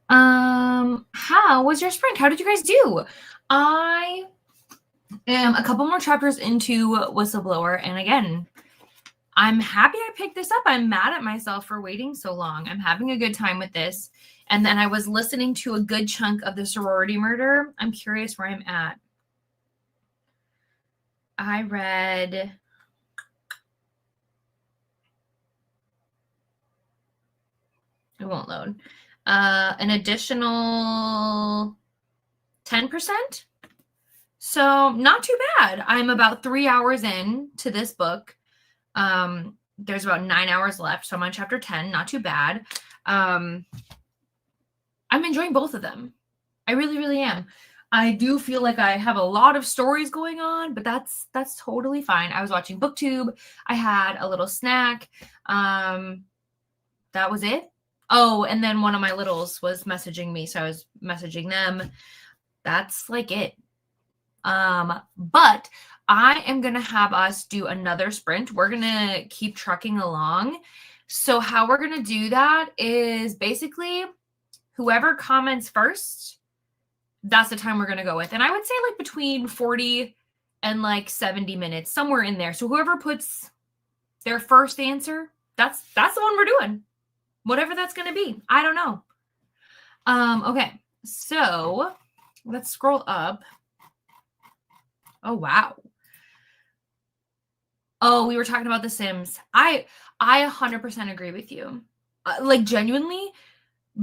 How was your sprint? How did you guys do? I am a couple more chapters into Whistleblower, and again, I'm happy I picked this up. I'm mad at myself for waiting so long. I'm having a good time with this. And then I was listening to a good chunk of the sorority murder. I'm curious where I'm at. I read it won't load. An additional 10%. So not too bad. I'm about 3 hours in to this book. There's about 9 hours left. So I'm on chapter 10. Not too bad. I'm enjoying both of them. I really, really am. I do feel like I have a lot of stories going on, but that's totally fine. I was watching BookTube. I had a little snack. That was it. Oh, and then one of my littles was messaging me, so I was messaging them. That's like it. But I am going to have us do another sprint. We're going to keep trucking along. So how we're going to do that is basically whoever comments first, that's the time we're going to go with. And I would say like between 40 and like 70 minutes, somewhere in there. So whoever puts their first answer, that's the one we're doing. Whatever that's going to be. I don't know. Okay. So let's scroll up. Oh, wow. Oh, we were talking about The Sims. I 100% agree with you. Like genuinely,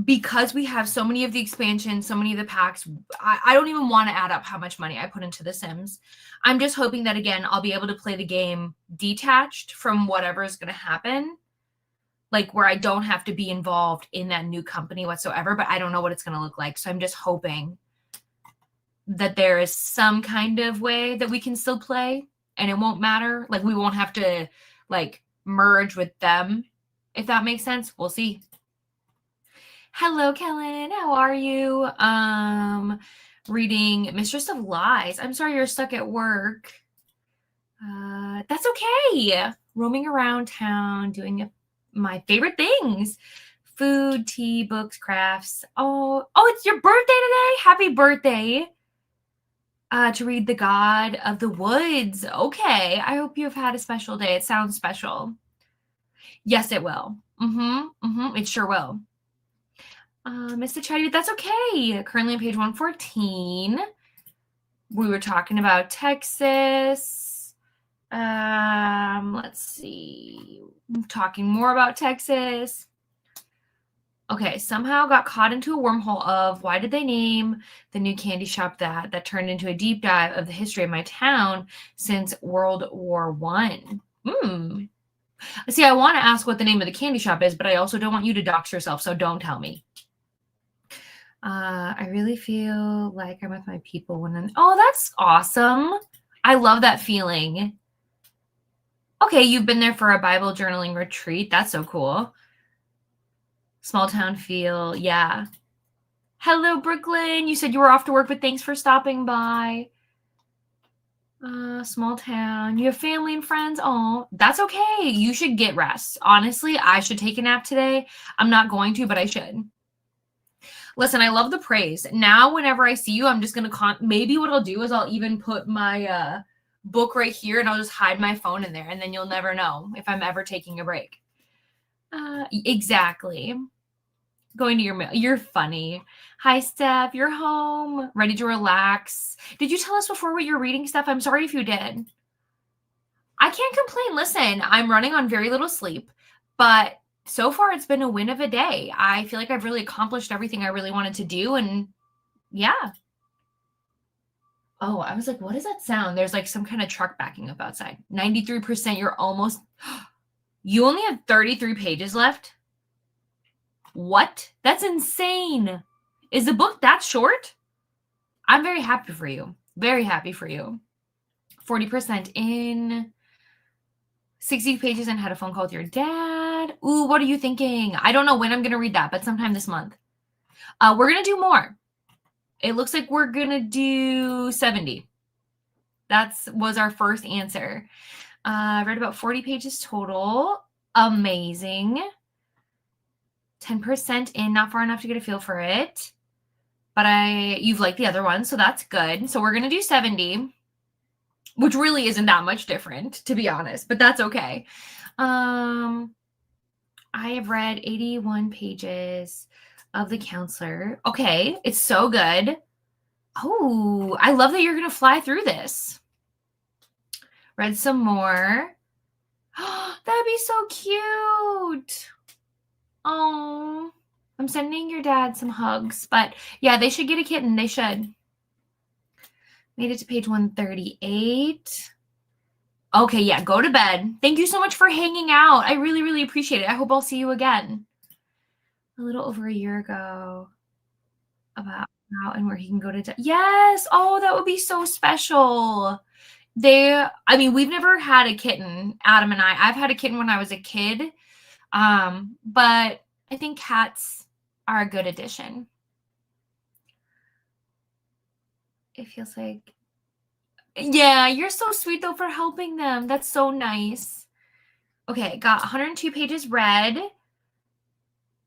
because we have so many of the expansions, so many of the packs, I don't even want to add up how much money I put into The Sims. I'm just hoping that, again, I'll be able to play the game detached from whatever is going to happen. Like where I don't have to be involved in that new company whatsoever, but I don't know what it's going to look like. So I'm just hoping that there is some kind of way that we can still play and it won't matter. Like we won't have to like merge with them, if that makes sense. We'll see. Hello, Kellen. How are you? Reading Mistress of Lies. I'm sorry you're stuck at work. That's okay. Roaming around town, doing my favorite things. Food, tea, books, crafts. Oh, it's your birthday today? Happy birthday. To read The God of the Woods. Okay. I hope you've had a special day. It sounds special. Yes, it will. It sure will. Mr. Chatty, that's okay. Currently on page 114. We were talking about Texas. Let's see. Talking more about Texas. Okay, somehow got caught into a wormhole of why did they name the new candy shop that turned into a deep dive of the history of my town since World War One. See, I want to ask what the name of the candy shop is, but I also don't want you to dox yourself, so don't tell me. I really feel like I'm with my people when I'm... Oh, that's awesome. I love that feeling. Okay, you've been there for a Bible journaling retreat. That's so cool. Small town feel. Yeah. Hello, Brooklyn. You said you were off to work, but thanks for stopping by. Small town. You have family and friends. Oh, that's okay. You should get rest. Honestly, I should take a nap today. I'm not going to, but I should. Listen, I love the praise. Now, whenever I see you, I'm just going to maybe what I'll do is I'll even put my book right here and I'll just hide my phone in there. And then you'll never know if I'm ever taking a break. Exactly. Going to your mail. You're funny. Hi, Steph. You're home. Ready to relax. Did you tell us before what you're reading, Steph? I'm sorry if you did. I can't complain. Listen, I'm running on very little sleep, but so far it's been a win of a day. I feel like I've really accomplished everything I really wanted to do. And yeah. Oh, I was like, what does that sound? There's like some kind of truck backing up outside. 93%. You're almost... You only have 33 pages left? What? That's insane. Is the book that short? I'm very happy for you. Very happy for you. 40% in. 60 pages and had a phone call with your dad. Ooh, what are you thinking? I don't know when I'm going to read that, but sometime this month. We're going to do more. It looks like we're going to do 70. That was our first answer. I read about 40 pages total. Amazing. 10% in, not far enough to get a feel for it. But you've liked the other one, so that's good. So we're going to do 70, which really isn't that much different, to be honest, but that's okay. I have read 81 pages of The Counselor. Okay, it's so good. Oh, I love that you're going to fly through this. Read some more. That'd be so cute. Oh, I'm sending your dad some hugs. But yeah, they should get a kitten. They should. Made it to page 138. Okay, yeah, go to bed. Thank you so much for hanging out. I really, really appreciate it. I hope I'll see you again. A little over a year ago. About how and where he can go to. Yes. Oh, that would be so special. We've never had a kitten, Adam and I. I've had a kitten when I was a kid. But I think cats are a good addition. It feels like, yeah, you're so sweet though for helping them. That's so nice. Okay, got 102 pages read.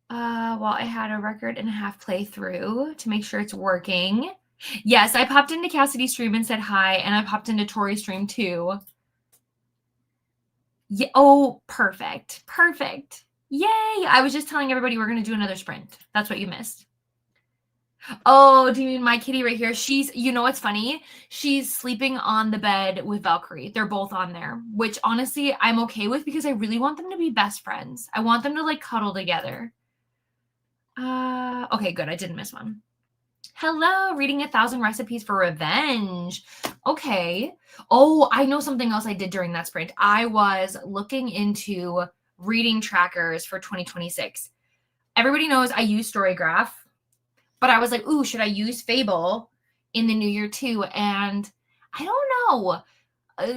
Well, I had a record and a half playthrough to make sure it's working. Yes, I popped into Cassidy's stream and said hi, and I popped into Tori's stream too. Yeah. Oh, perfect. Perfect. Yay. I was just telling everybody we're going to do another sprint. That's what you missed. Oh, do you mean my kitty right here? You know what's funny? She's sleeping on the bed with Valkyrie. They're both on there, which honestly I'm okay with because I really want them to be best friends. I want them to like cuddle together. Okay, good. I didn't miss one. Hello, reading 1,000 recipes for revenge. Okay. Oh, I know something else I did during that sprint. I was looking into reading trackers for 2026. Everybody knows I use Storygraph, but I was like, ooh, should I use Fable in the new year too? And I don't know.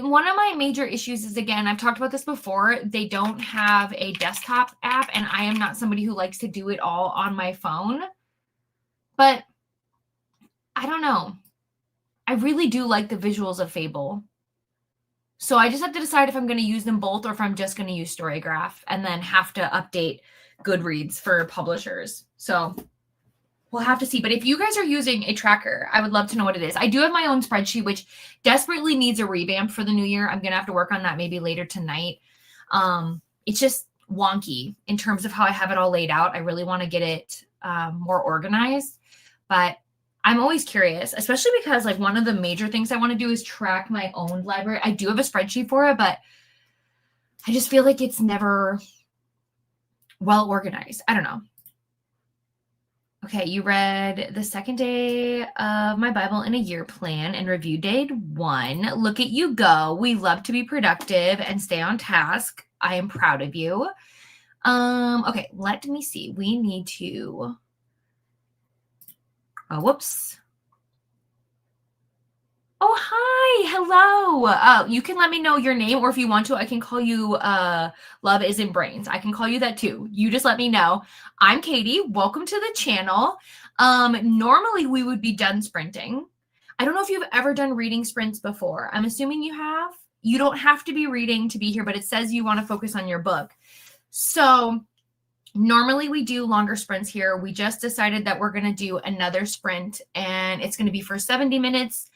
One of my major issues is, again, I've talked about this before, they don't have a desktop app, and I am not somebody who likes to do it all on my phone. But I don't know. I really do like the visuals of Fable. So I just have to decide if I'm going to use them both or if I'm just going to use Storygraph and then have to update Goodreads for publishers. So we'll have to see. But if you guys are using a tracker, I would love to know what it is. I do have my own spreadsheet, which desperately needs a revamp for the new year. I'm going to have to work on that maybe later tonight. It's just wonky in terms of how I have it all laid out. I really want to get it more organized. But I'm always curious, especially because like one of the major things I want to do is track my own library. I do have a spreadsheet for it, but I just feel like it's never well organized. I don't know. Okay, you read the second day of my Bible in a year plan and review day 1. Look at you go. We love to be productive and stay on task. I am proud of you. Okay, let me see. We need to... Oh, whoops. Oh, hi. Hello. You can let me know your name, or if you want to, I can call you Love Isn't Brains. I can call you that too. You just let me know. I'm Katie. Welcome to the channel. Normally we would be done sprinting. I don't know if you've ever done reading sprints before. I'm assuming you have. You don't have to be reading to be here, but it says you want to focus on your book. So normally we do longer sprints here. We just decided that we're going to do another sprint, and it's going to be for 70 minutes.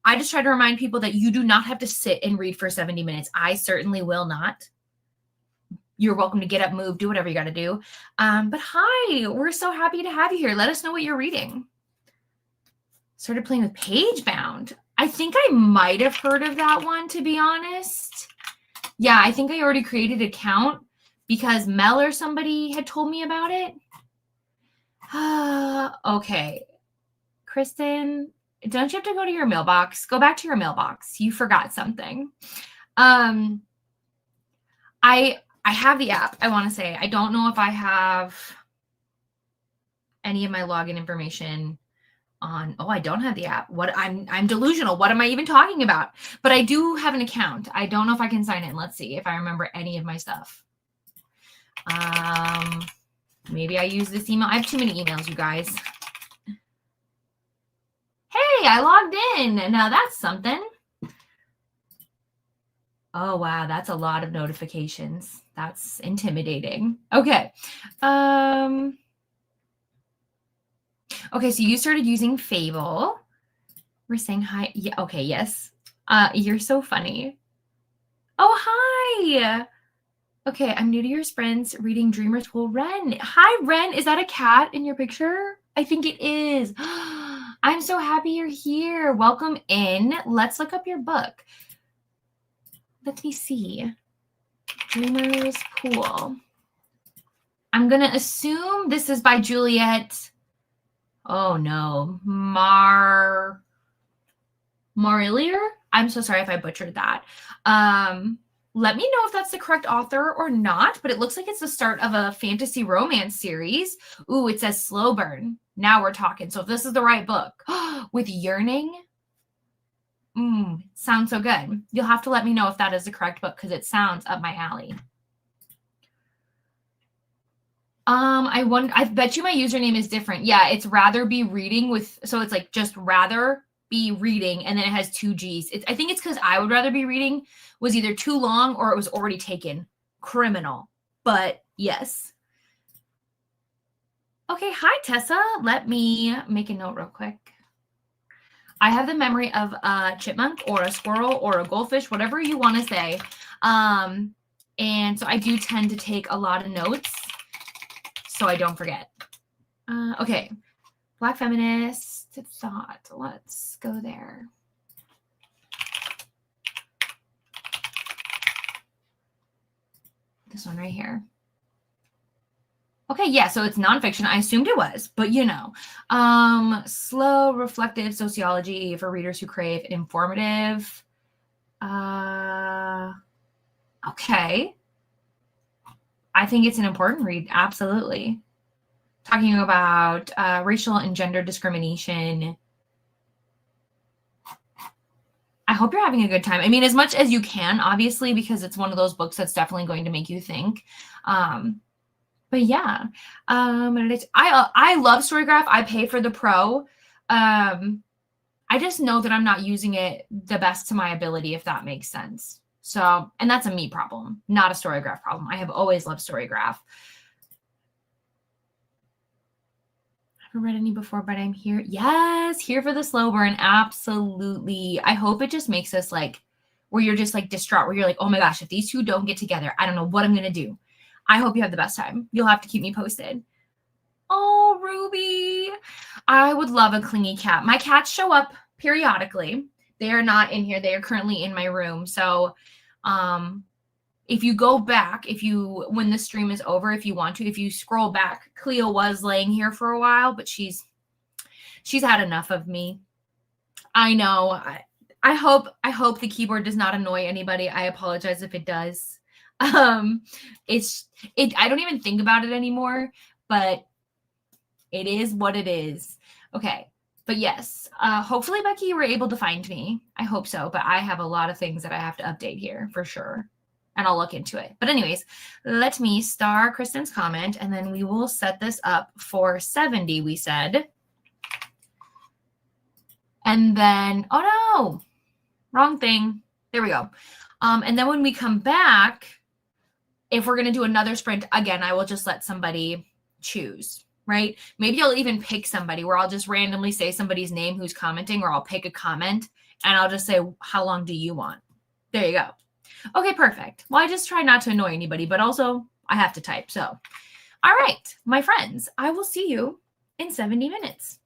I just try to remind people that you do not have to sit and read for 70 minutes. I certainly will not. You're welcome to get up, move, do whatever you got to do. But hi, we're so happy to have you here. Let us know what you're reading. Started playing with Pagebound. I think I might have heard of that one, to be honest. Yeah, I think I already created an account because Mel or somebody had told me about it. Okay. Kristen, don't you have to go to your mailbox? Go back to your mailbox. You forgot something. I have the app, I want to say. I don't know if I have any of my login information on. Oh, I don't have the app. I'm delusional. What am I even talking about? But I do have an account. I don't know if I can sign in. Let's see if I remember any of my stuff. Maybe I use this email. I have too many emails, you guys. Hey, I logged in. Now that's something. Oh, wow. That's a lot of notifications. That's intimidating. Okay. Okay, so you started using Fable. We're saying hi. Yeah, okay, yes. You're so funny. Oh, hi. Okay, I'm new to your sprints, reading Dreamer School. Ren. Hi, Ren. Is that a cat in your picture? I think it is. I'm so happy you're here. Welcome in. Let's look up your book. Let me see. Dreamer's Pool. I'm going to assume this is by Juliet. Oh, no. Marillier? I'm so sorry if I butchered that. Let me know if that's the correct author or not, but it looks like it's the start of a fantasy romance series. Ooh, it says slow burn. Now we're talking. So if this is the right book, with yearning, sounds so good. You'll have to let me know if that is the correct book because it sounds up my alley. I bet you my username is different. Yeah, it's rather be reading with, so it's like just rather be reading, and then it has 2 G's. I think it's because I would rather be reading was either too long or it was already taken. Criminal. But yes. Okay, hi Tessa. Let me make a note real quick. I have the memory of a chipmunk or a squirrel or a goldfish, whatever you want to say. And so I do tend to take a lot of notes so I don't forget. Okay. Black feminist thought. Let's go there. This one right here. Okay, yeah, so it's nonfiction. I assumed it was, but you know. Slow, reflective sociology for readers who crave informative. Okay. I think it's an important read, absolutely. Talking about racial and gender discrimination. I hope you're having a good time. I mean, as much as you can, obviously, because it's one of those books that's definitely going to make you think. But yeah, I love Storygraph. I pay for the pro. I just know that I'm not using it the best to my ability, if that makes sense. So, and that's a me problem, not a Storygraph problem. I have always loved Storygraph. I haven't read any before, but I'm here. Yes, here for the slow burn. Absolutely. I hope it just makes us like, where you're just like distraught, where you're like, oh my gosh, if these two don't get together, I don't know what I'm going to do. I hope you have the best time. You'll have to keep me posted. Oh, Ruby. I would love a clingy cat. My cats show up periodically. They are not in here. They are currently in my room. So if you go back, when the stream is over, if you want to, if you scroll back, Cleo was laying here for a while, but she's had enough of me. I know. I hope the keyboard does not annoy anybody. I apologize if it does. I don't even think about it anymore, but it is what it is. Okay. But yes, hopefully, Becky, you were able to find me. I hope so. But I have a lot of things that I have to update here for sure. And I'll look into it. But anyways, let me star Kristen's comment, and then we will set this up for 70, we said. And then, oh no, wrong thing. There we go. And then when we come back, if we're going to do another sprint, again, I will just let somebody choose, right? Maybe I'll even pick somebody where I'll just randomly say somebody's name who's commenting, or I'll pick a comment and I'll just say, how long do you want? There you go. Okay, perfect. Well, I just try not to annoy anybody, but also I have to type. So, all right, my friends, I will see you in 70 minutes.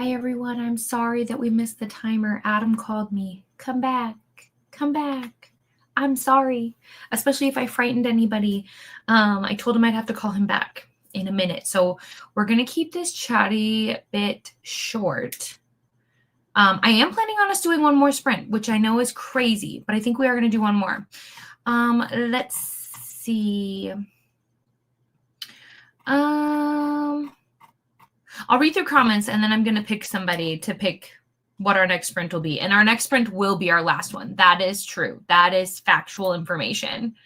Hi, everyone. I'm sorry that we missed the timer. Adam called me. Come back. Come back. I'm sorry, especially if I frightened anybody. I told him I'd have to call him back in a minute. So we're going to keep this chatty bit short. I am planning on us doing one more sprint, which I know is crazy, but I think we are going to do one more. Let's see. I'll read through comments and then I'm going to pick somebody to pick what our next sprint will be. And our next sprint will be our last one. That is true. That is factual information.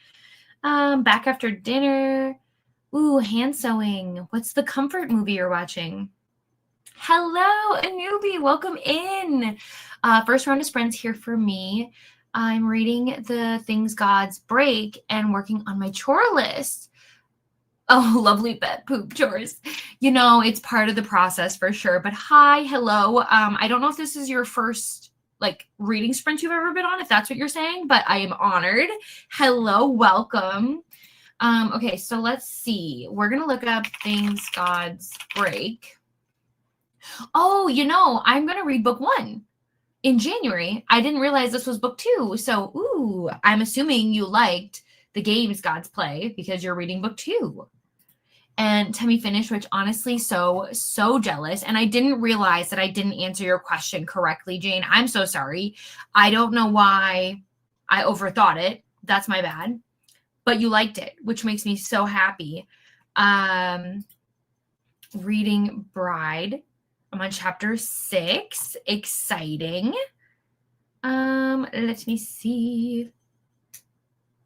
Back after dinner. Ooh, hand sewing. What's the comfort movie you're watching? Hello, Anubi. Welcome in. First round of sprints here for me. I'm reading the Things Gods Break and working on my chore list. Oh, lovely pet poop chores. You know, it's part of the process for sure. But hi, hello. I don't know if this is your first reading sprint you've ever been on, if that's what you're saying, but I am honored. Hello, welcome. Okay, so let's see. We're going to look up Things Gods Break. Oh, you know, I'm going to read book 1 in January. I didn't realize this was book 2. So, ooh, I'm assuming you liked the games Gods Play because you're reading book 2. And Temmie finished, which honestly, so jealous. And I didn't realize that I didn't answer your question correctly, Jane. I'm so sorry. I don't know why I overthought it. That's my bad. But you liked it, which makes me so happy. Reading Bride. I'm on chapter 6. Exciting. Let me see.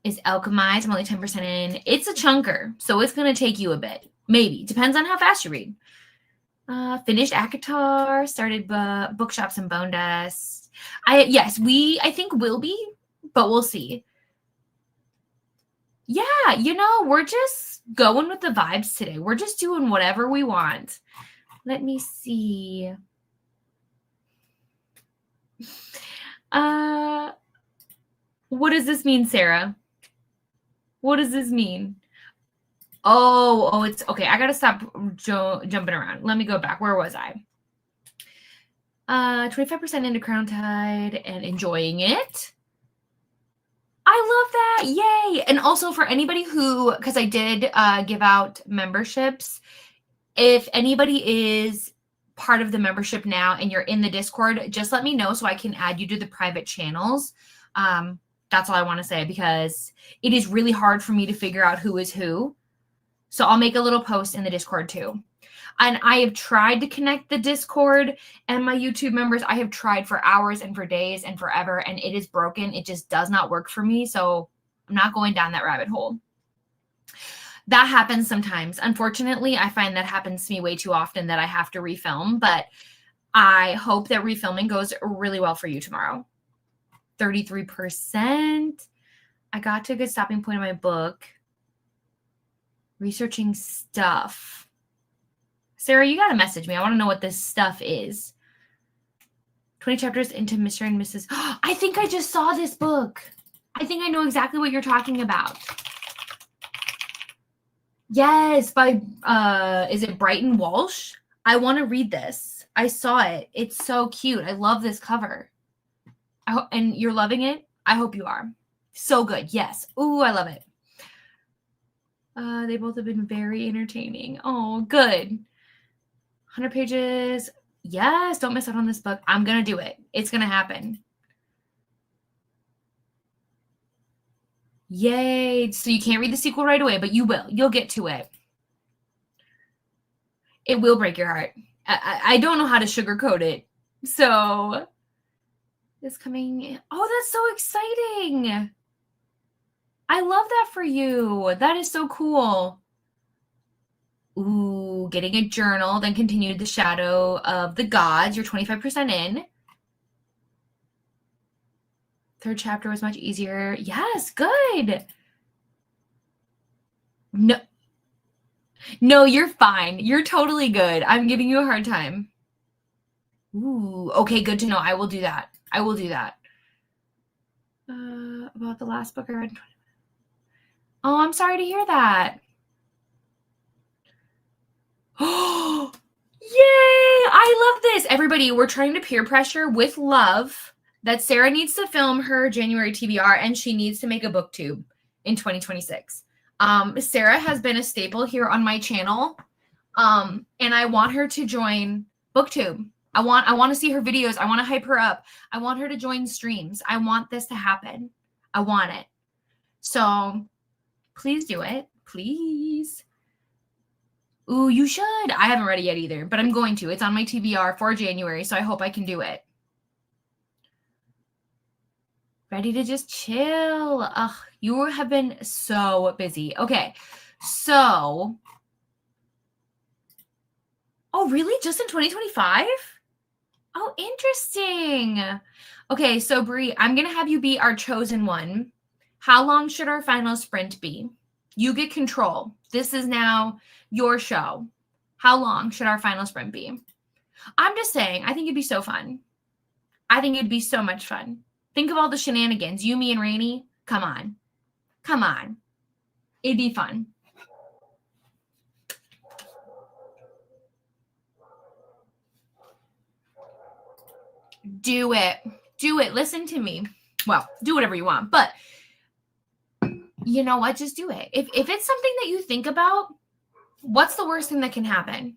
Is Alchemized. I'm only 10% in. It's a chunker, so it's going to take you a bit. Maybe. Depends on how fast you read. Finished ACOTAR. Started Bookshops and Bone Dust. I think will be, but we'll see. Yeah, you know, we're just going with the vibes today. We're just doing whatever we want. Let me see. What does this mean, Sarah? What does this mean? Oh, it's okay. I got to stop jumping around. Let me go back. Where was I? 25% into Crown Tide and enjoying it. I love that. Yay. And also for anybody who, because I did give out memberships, if anybody is part of the membership now and you're in the Discord, just let me know so I can add you to the private channels. That's all I want to say because it is really hard for me to figure out who is who. So I'll make a little post in the Discord too. And I have tried to connect the Discord and my YouTube members. I have tried for hours and for days and forever, and it is broken. It just does not work for me. So I'm not going down that rabbit hole. That happens sometimes. Unfortunately, I find that happens to me way too often that I have to refilm, but I hope that refilming goes really well for you tomorrow. 33%. I got to a good stopping point in my book. Researching stuff. Sarah, you got to message me. I want to know what this stuff is. 20 chapters into Mr. and Mrs. I think I just saw this book. I think I know exactly what you're talking about. Yes, by, is it Brighton Walsh? I want to read this. I saw it. It's so cute. I love this cover. And you're loving it? I hope you are. So good. Yes. Ooh, I love it. They both have been very entertaining. Oh, good. 100 pages. Yes, don't miss out on this book. I'm going to do it. It's going to happen. Yay. So you can't read the sequel right away, but you will. You'll get to it. It will break your heart. I don't know how to sugarcoat it. So it's coming. Oh, that's so exciting. I love that for you. That is so cool. Ooh, getting a journal, then continued The Shadow of the Gods. You're 25% in. Third chapter was much easier. Yes, good. No, you're fine. You're totally good. I'm giving you a hard time. Ooh, okay, good to know. I will do that. I will do that. About the last book I read. Oh, I'm sorry to hear that. Oh, yay! I love this. Everybody, we're trying to peer pressure with love that Sarah needs to film her January TBR and she needs to make a booktube in 2026. Sarah has been a staple here on my channel. And I want her to join booktube. I want to see her videos. I want to hype her up. I want her to join streams. I want this to happen. I want it. So please do it. Please. Ooh, you should. I haven't read it yet either, but I'm going to. It's on my TBR for January, so I hope I can do it. Ready to just chill. Ugh, you have been so busy. Okay, so. Oh, really? Just in 2025? Oh, interesting. Okay, so Brie, I'm going to have you be our chosen one. How long should our final sprint be? You get control. This is now your show. How long should our final sprint be? I'm just saying, I think it'd be so fun. I think it'd be so much fun. Think of all the shenanigans. You, me, and Rainey. Come on. Come on. It'd be fun. Do it. Do it. Listen to me. Well, do whatever you want, but you know what? Just do it. If it's something that you think about, what's the worst thing that can happen?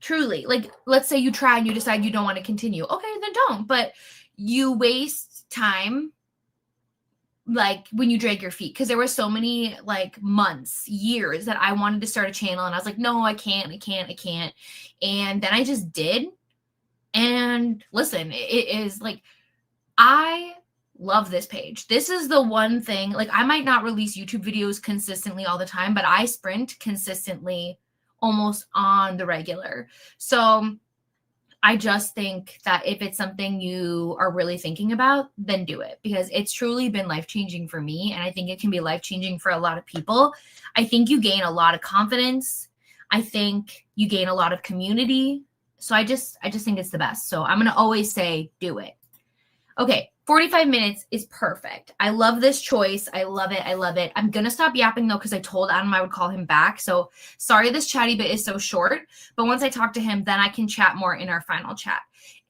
Truly, like, let's say you try and you decide you don't want to continue. Okay, then don't. But you waste time, like, when you drag your feet. Because there were so many, like, months, years that I wanted to start a channel. And I was like, no, I can't. And then I just did. And listen, it is like, I love this page. This is the one thing, like, I might not release YouTube videos consistently all the time, but I sprint consistently almost on the regular. So I just think that if it's something you are really thinking about, then do it, because it's truly been life-changing for me. And I think it can be life-changing for a lot of people. I think you gain a lot of confidence. I think you gain a lot of community. So I just think it's the best. So I'm going to always say, do it. Okay. 45 minutes is perfect. I love this choice. I love it. I love it. I'm going to stop yapping though, because I told Adam I would call him back. So sorry this chatty bit is so short, but once I talk to him, then I can chat more in our final chat.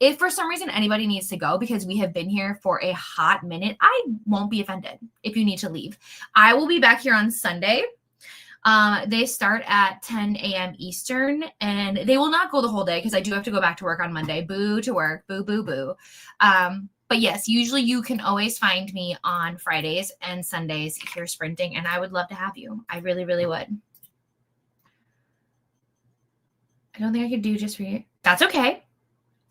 If for some reason anybody needs to go because we have been here for a hot minute, I won't be offended if you need to leave. I will be back here on Sunday. They start at 10 a.m. Eastern, and they will not go the whole day because I do have to go back to work on Monday. Boo to work. Boo, boo, boo. But yes, usually you can always find me on Fridays and Sundays here sprinting, and I would love to have you. I really, really would. I don't think I could do just read. That's okay.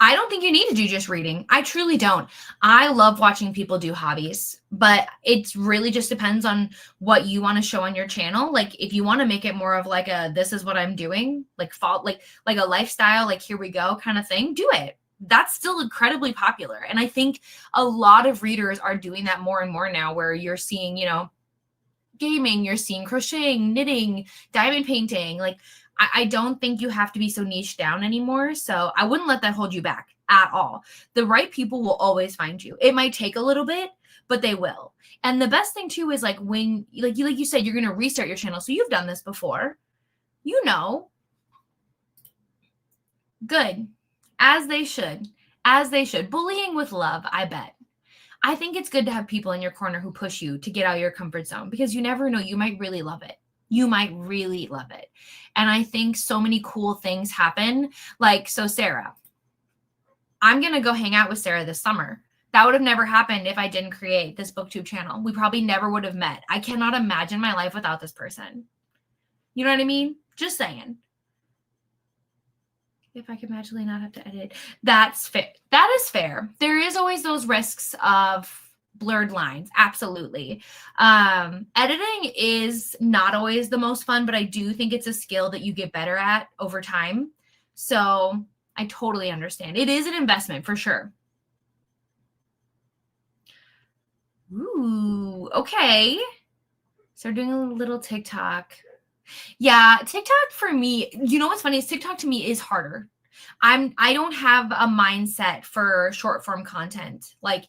I don't think you need to do just reading. I truly don't. I love watching people do hobbies, but it really just depends on what you want to show on your channel. Like if you want to make it more of like a, this is what I'm doing, like like a lifestyle, like here we go kind of thing, do it. That's still incredibly popular. And I think a lot of readers are doing that more and more now, where you're seeing, you know, gaming, you're seeing crocheting, knitting, diamond painting. Like I don't think you have to be so niche down anymore. So I wouldn't let that hold you back at all. The right people will always find you. It might take a little bit, but they will. And the best thing too is like when, like you said, you're going to restart your channel. So you've done this before, you know. Good. As they should. As they should. Bullying with love, I bet. I think it's good to have people in your corner who push you to get out of your comfort zone, because you never know, you might really love it. You might really love it. And I think so many cool things happen. Like, so Sarah, I'm going to go hang out with Sarah this summer. That would have never happened if I didn't create this BookTube channel. We probably never would have met. I cannot imagine my life without this person. You know what I mean? Just saying. If I could magically not have to edit. That's fair. That is fair. There is always those risks of blurred lines. Absolutely. Editing is not always the most fun, but I do think it's a skill that you get better at over time. So I totally understand. It is an investment for sure. Ooh, okay. So doing a little TikTok. Yeah, TikTok for me, you know what's funny is TikTok to me is harder. I don't have a mindset for short form content. Like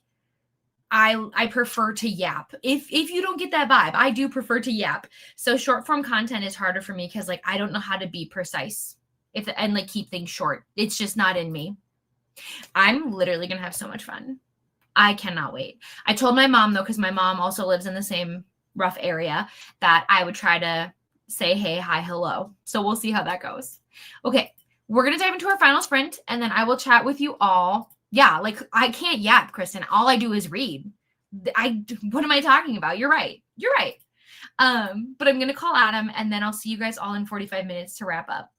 I prefer to yap. If you don't get that vibe, I do prefer to yap. So short form content is harder for me because like I don't know how to be precise and like keep things short. It's just not in me. I'm literally gonna have so much fun. I cannot wait. I told my mom though, because my mom also lives in the same rough area, that I would try to say hey, hi, hello. So we'll see how that goes. Okay, we're gonna dive into our final sprint, and then I will chat with you all. Yeah, like I can't yap, Kristen. All I do is read. What am I talking about? You're right. You're right. But I'm gonna call Adam, and then I'll see you guys all in 45 minutes to wrap up.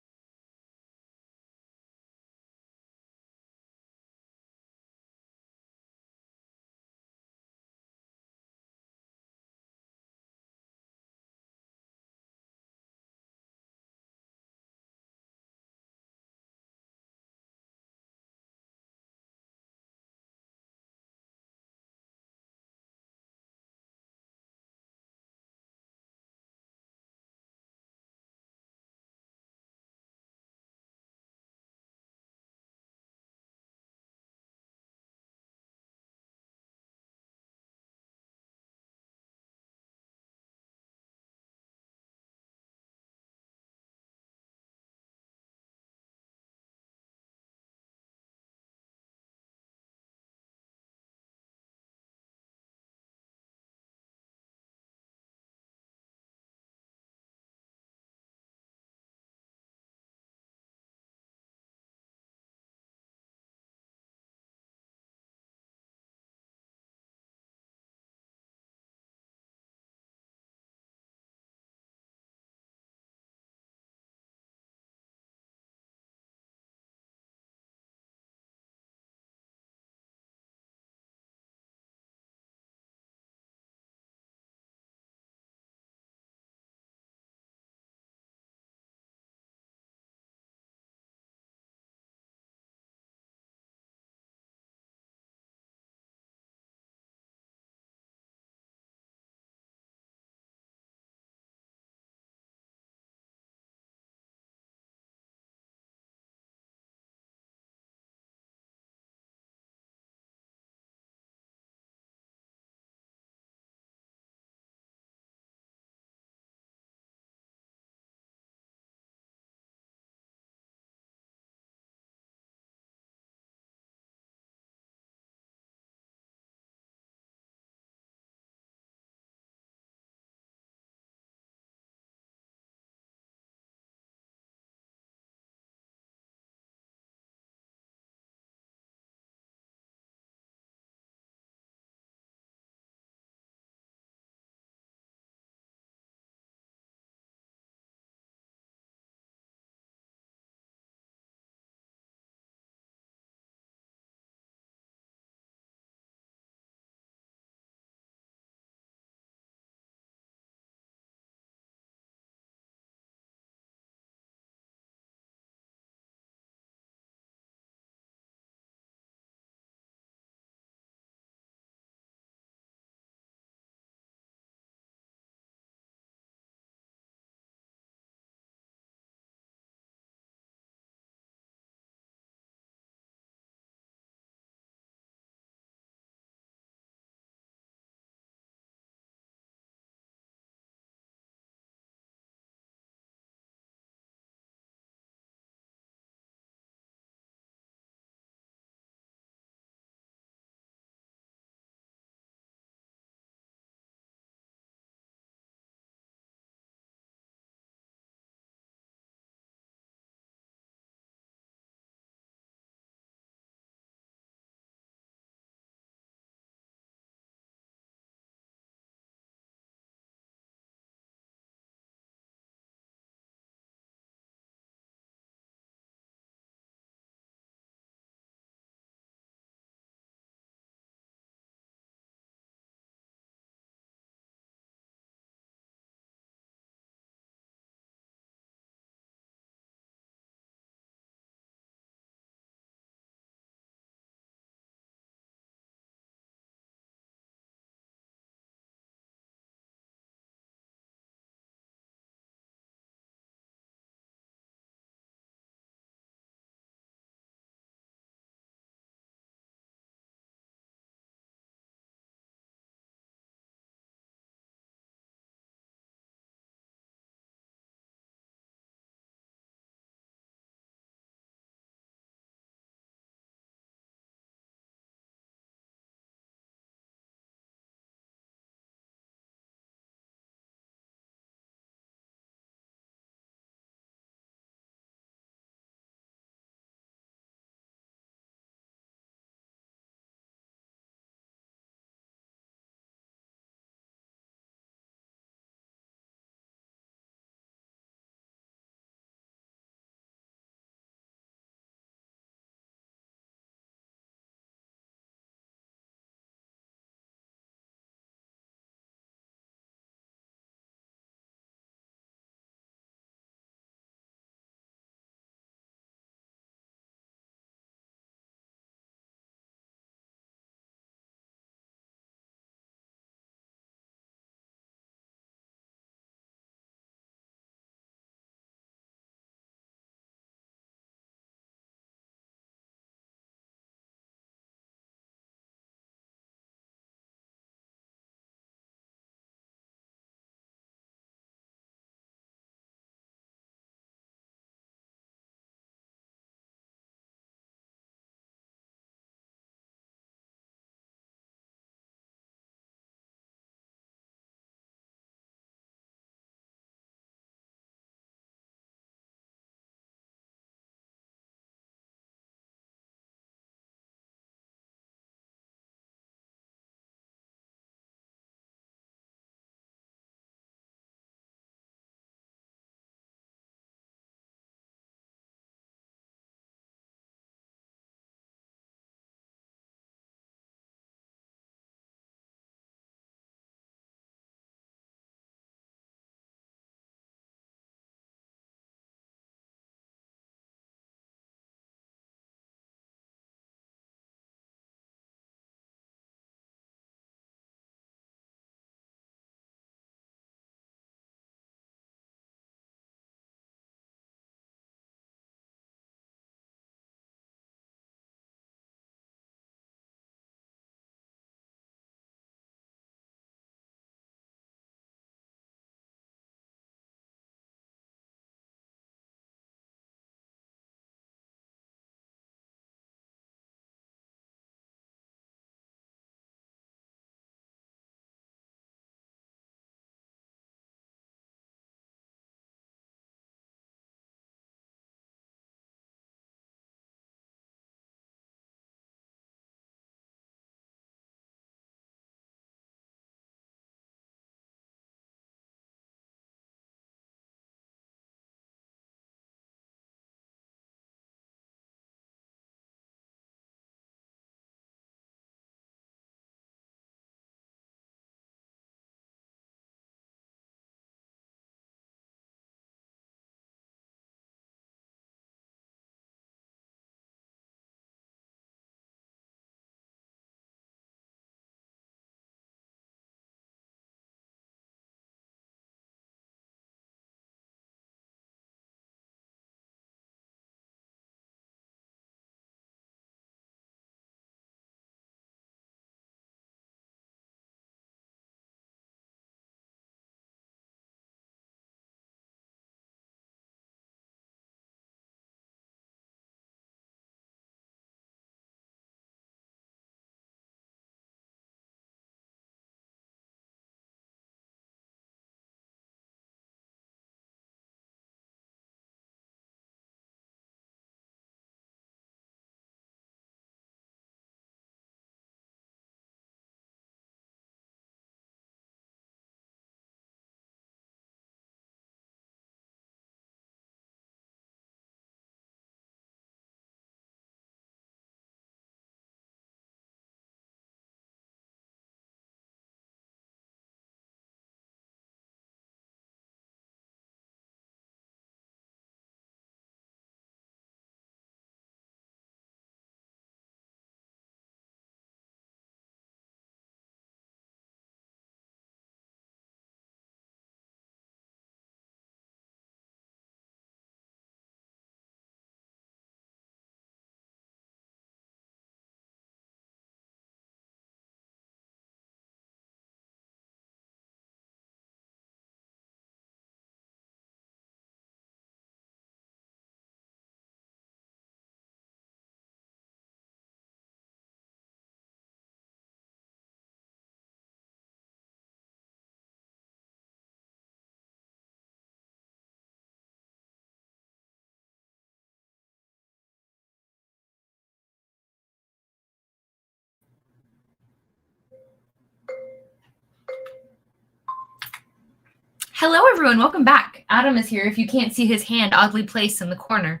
Hello, everyone. Welcome back. Adam is here. If you can't see his hand oddly placed in the corner,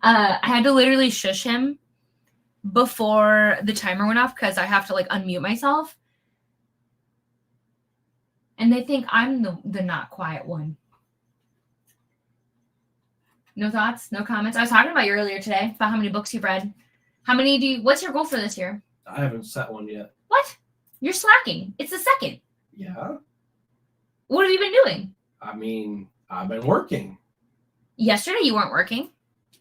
I had to literally shush him before the timer went off because I have to like unmute myself. And they think I'm the not quiet one. No thoughts? No comments? I was talking about you earlier today about how many books you've read. What's your goal for this year? I haven't set one yet. What? You're slacking. It's the second. Yeah. What have you been doing? I mean, I've been working. Yesterday you weren't working.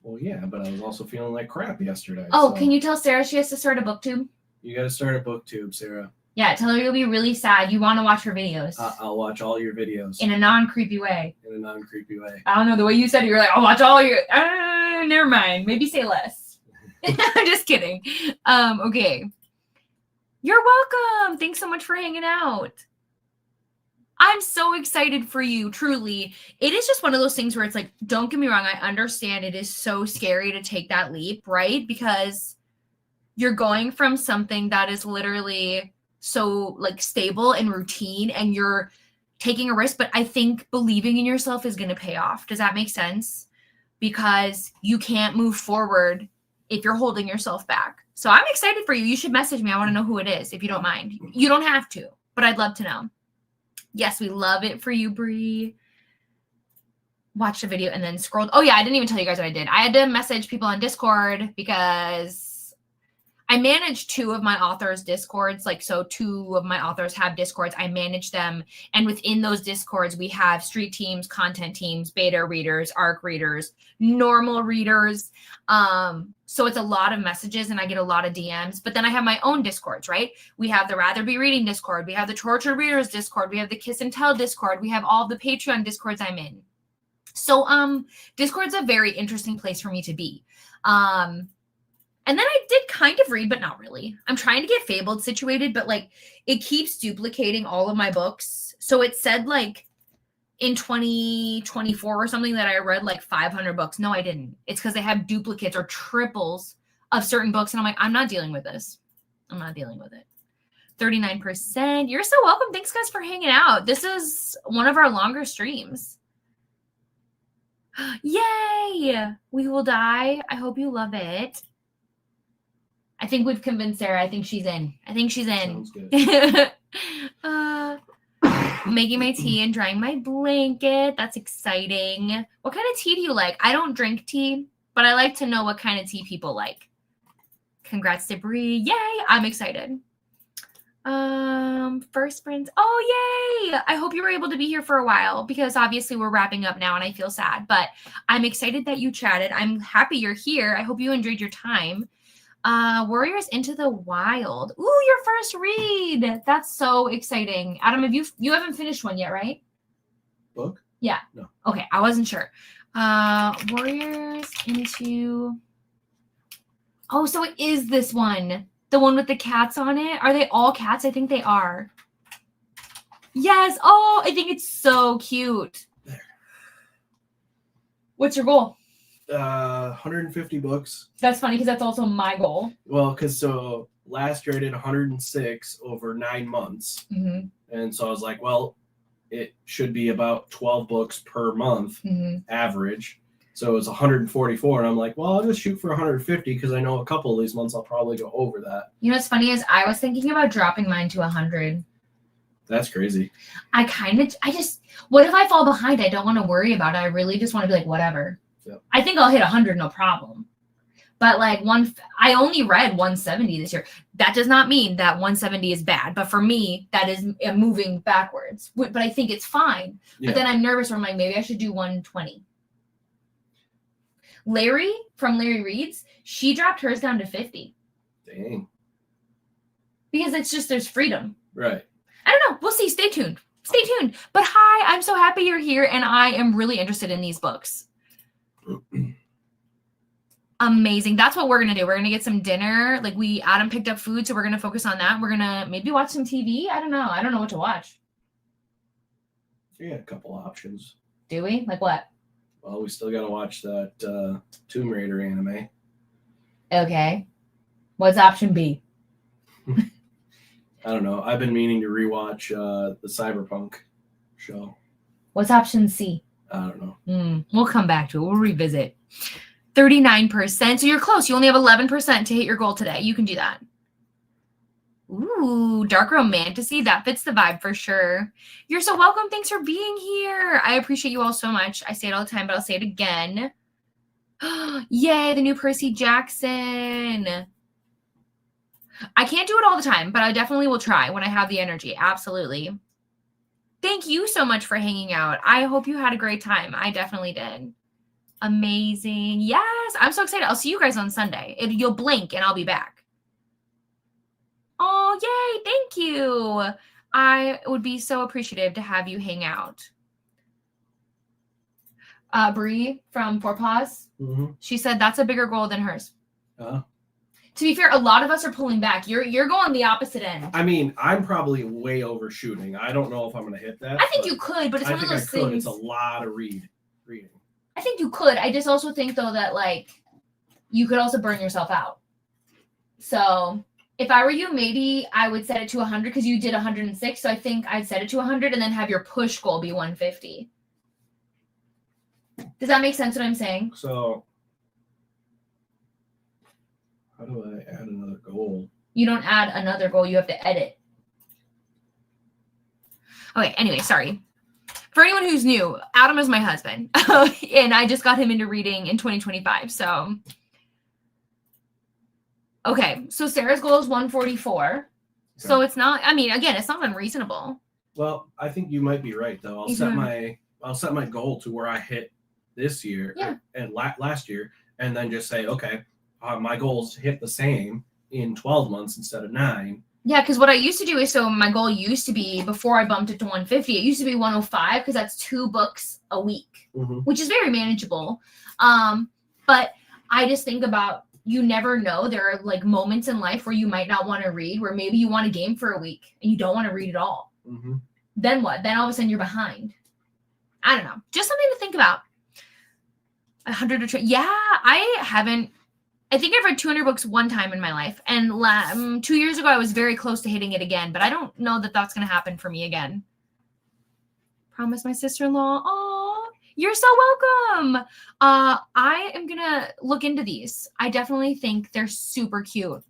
Well, yeah, but I was also feeling like crap yesterday. Oh, so. Can you tell Sarah she has to start a booktube? You got to start a booktube, Sarah. Yeah, tell her you'll be really sad. You want to watch her videos. I'll watch all your videos. In a non-creepy way. In a non-creepy way. I don't know, the way you said it, you're like, I'll watch all your... never mind. Maybe say less. I'm just kidding. Okay. You're welcome. Thanks so much for hanging out. I'm so excited for you, truly. It is just one of those things where it's like, don't get me wrong, I understand it is so scary to take that leap, right? Because you're going from something that is literally so like stable and routine and you're taking a risk, but I think believing in yourself is going to pay off. Does that make sense? Because you can't move forward if you're holding yourself back. So I'm excited for you. You should message me. I want to know who it is if you don't mind. You don't have to, but I'd love to know. Yes, we love it for you, Bree. Watched a video and then scrolled. Oh yeah, I didn't even tell you guys what I did. I had to message people on Discord because I manage 2 of my authors' Discords. Like, so 2 of my authors have Discords. I manage them. And within those Discords, we have street teams, content teams, beta readers, ARC readers, normal readers. So it's a lot of messages and I get a lot of DMs. But then I have my own Discords, right? We have the Rather Be Reading Discord. We have the Tortured Readers Discord. We have the Kiss and Tell Discord. We have all the Patreon Discords I'm in. So Discord's a very interesting place for me to be. And then I did kind of read, but not really. I'm trying to get Fabled situated, but like it keeps duplicating all of my books. So it said like in 2024 or something that I read like 500 books. No, I didn't. It's because they have duplicates or triples of certain books. And I'm like, I'm not dealing with this. I'm not dealing with it. 39%. You're so welcome. Thanks guys for hanging out. This is one of our longer streams. Yay! We Will Die. I hope you love it. I think we've convinced Sarah. I think she's in. Sounds good. Making my tea and drying my blanket. That's exciting. What kind of tea do you like? I don't drink tea, but I like to know what kind of tea people like. Congrats to Bree. Yay! I'm excited. First friends. Oh, yay! I hope you were able to be here for a while because obviously we're wrapping up now and I feel sad, but I'm excited that you chatted. I'm happy you're here. I hope you enjoyed your time. Warriors Into the Wild. Ooh, your first read. That's so exciting. Adam, you haven't finished one yet, right? Book? Yeah. No. Okay, I wasn't sure. Warriors Into... Oh, so it is this one. The one with the cats on it. Are they all cats? I think they are. Yes. Oh, I think it's so cute. There. What's your goal? 150 books. That's funny because that's also my goal. Well, because so last year I did 106 over 9 months. Mm-hmm. And so I was like, well, it should be about 12 books per month average. So it's 144. And I'm like, well, I'll just shoot for 150 because I know a couple of these months I'll probably go over that. You know what's funny is I was thinking about dropping mine to 100. That's crazy. I just, what if I fall behind? I don't want to worry about it. I really just want to be like, whatever. Yep. I think I'll hit 100, no problem. But like I only read 170 this year. That does not mean that 170 is bad. But for me, that is moving backwards. But I think it's fine. Yeah. But then I'm nervous. I'm like, maybe I should do 120. Larry from Larry Reads, she dropped hers down to 50. Dang. Because it's just, there's freedom. Right. I don't know. We'll see. Stay tuned. But hi, I'm so happy you're here. And I am really interested in these books. Amazing. That's what we're gonna do. We're gonna get some dinner. Like Adam picked up food, so we're gonna focus on that. We're gonna maybe watch some TV. I don't know what to watch. Yeah, a couple options. Do we? Like what? Well, we still gotta watch that Tomb Raider anime. Okay. What's option B? I don't know. I've been meaning to rewatch the Cyberpunk show. What's option C? I don't know. We'll come back to it. We'll revisit. 39%. So you're close. You only have 11% to hit your goal today. You can do that. Ooh, dark romantasy. That fits the vibe for sure. You're so welcome. Thanks for being here. I appreciate you all so much. I say it all the time, but I'll say it again. Yay, the new Percy Jackson. I can't do it all the time, but I definitely will try when I have the energy. Absolutely. Thank you so much for hanging out. I hope you had a great time. I definitely did. Amazing. Yes, I'm so excited. I'll see you guys on Sunday. You'll blink and I'll be back. Oh, yay. Thank you. I would be so appreciative to have you hang out. Bree from Four Paws, she said that's a bigger goal than hers. To be fair, a lot of us are pulling back. You're going the opposite end. I mean, I'm probably way overshooting. I don't know if I'm going to hit that. I think you could, but it's one of those things. It's a lot of reading. I think you could. I just also think, though, that, like, you could also burn yourself out. So if I were you, maybe I would set it to 100 because you did 106. So I think I'd set it to 100 and then have your push goal be 150. Does that make sense what I'm saying? So how do I add another goal? You don't add another goal. You have to edit. Okay, anyway, sorry. For anyone who's new, Adam is my husband. And I just got him into reading in 2025. So, okay. So Sarah's goal is 144. Okay. So it's not, I mean, again, it's not unreasonable. Well, I think you might be right, though. I'll set my goal to where I hit this year and last year, and then just say, okay, my goals hit the same in 12 months instead of 9. Yeah, because what I used to do is, so my goal used to be, before I bumped it to 150, it used to be 105 because that's 2 books a week, which is very manageable. But I just think about, you never know. There are like moments in life where you might not want to read, where maybe you want a game for a week and you don't want to read at all. Then what? Then all of a sudden you're behind. I don't know. Just something to think about. 100 or yeah, I think I've read 200 books one time in my life. And 2 years ago, I was very close to hitting it again. But I don't know that that's going to happen for me again. Promise my sister-in-law. Oh, you're so welcome. I am going to look into these. I definitely think they're super cute.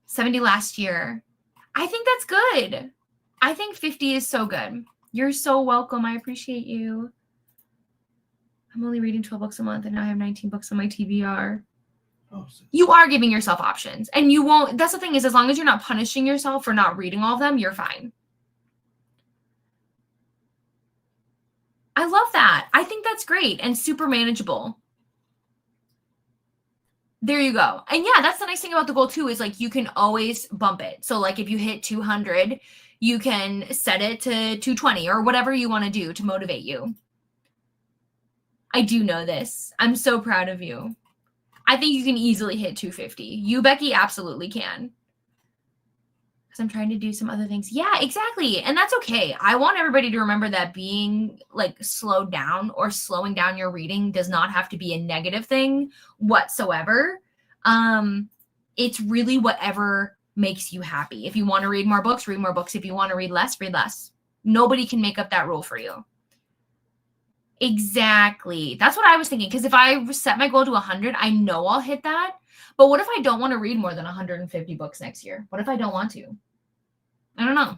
70 last year. I think that's good. I think 50 is so good. You're so welcome. I appreciate you. I'm only reading 12 books a month, and now I have 19 books on my TBR. Oh, you are giving yourself options, and you won't. That's the thing, is as long as you're not punishing yourself for not reading all of them, you're fine. I love that. I think that's great and super manageable. There you go. And yeah, that's the nice thing about the goal too, is like you can always bump it. So like if you hit 200, you can set it to 220 or whatever you want to do to motivate you. I do know this. I'm so proud of you. I think you can easily hit 250. You, Becky, absolutely can. Because I'm trying to do some other things. Yeah, exactly. And that's okay. I want everybody to remember that being like slowed down or slowing down your reading does not have to be a negative thing whatsoever. It's really whatever makes you happy. If you want to read more books, read more books. If you want to read less, read less. Nobody can make up that rule for you. Exactly. That's what I was thinking. Because if I set my goal to 100, I know I'll hit that. But what if I don't want to read more than 150 books next year? What if I don't want to? I don't know.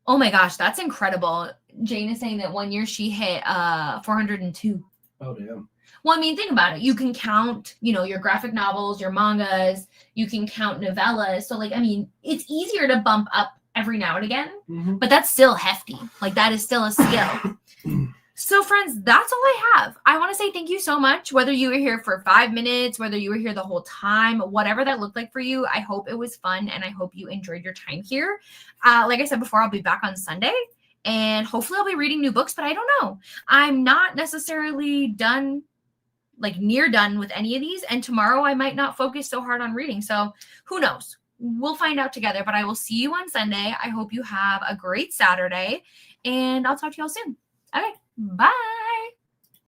Oh my gosh, that's incredible. Jane is saying that one year she hit 402. Oh, damn. Well, I mean, think about it. You can count, your graphic novels, your mangas. You can count novellas. So, like, I mean, it's easier to bump up every now and again. But that's still hefty. Like, that is still a skill. So, friends, that's all I have. I want to say thank you so much. Whether you were here for 5 minutes, whether you were here the whole time, whatever that looked like for you, I hope it was fun and I hope you enjoyed your time here. Like I said before, I'll be back on Sunday and hopefully I'll be reading new books, but I don't know. I'm not necessarily done, like near done with any of these. And tomorrow I might not focus so hard on reading. So who knows? We'll find out together, but I will see you on Sunday. I hope you have a great Saturday and I'll talk to y'all soon. Okay. Bye.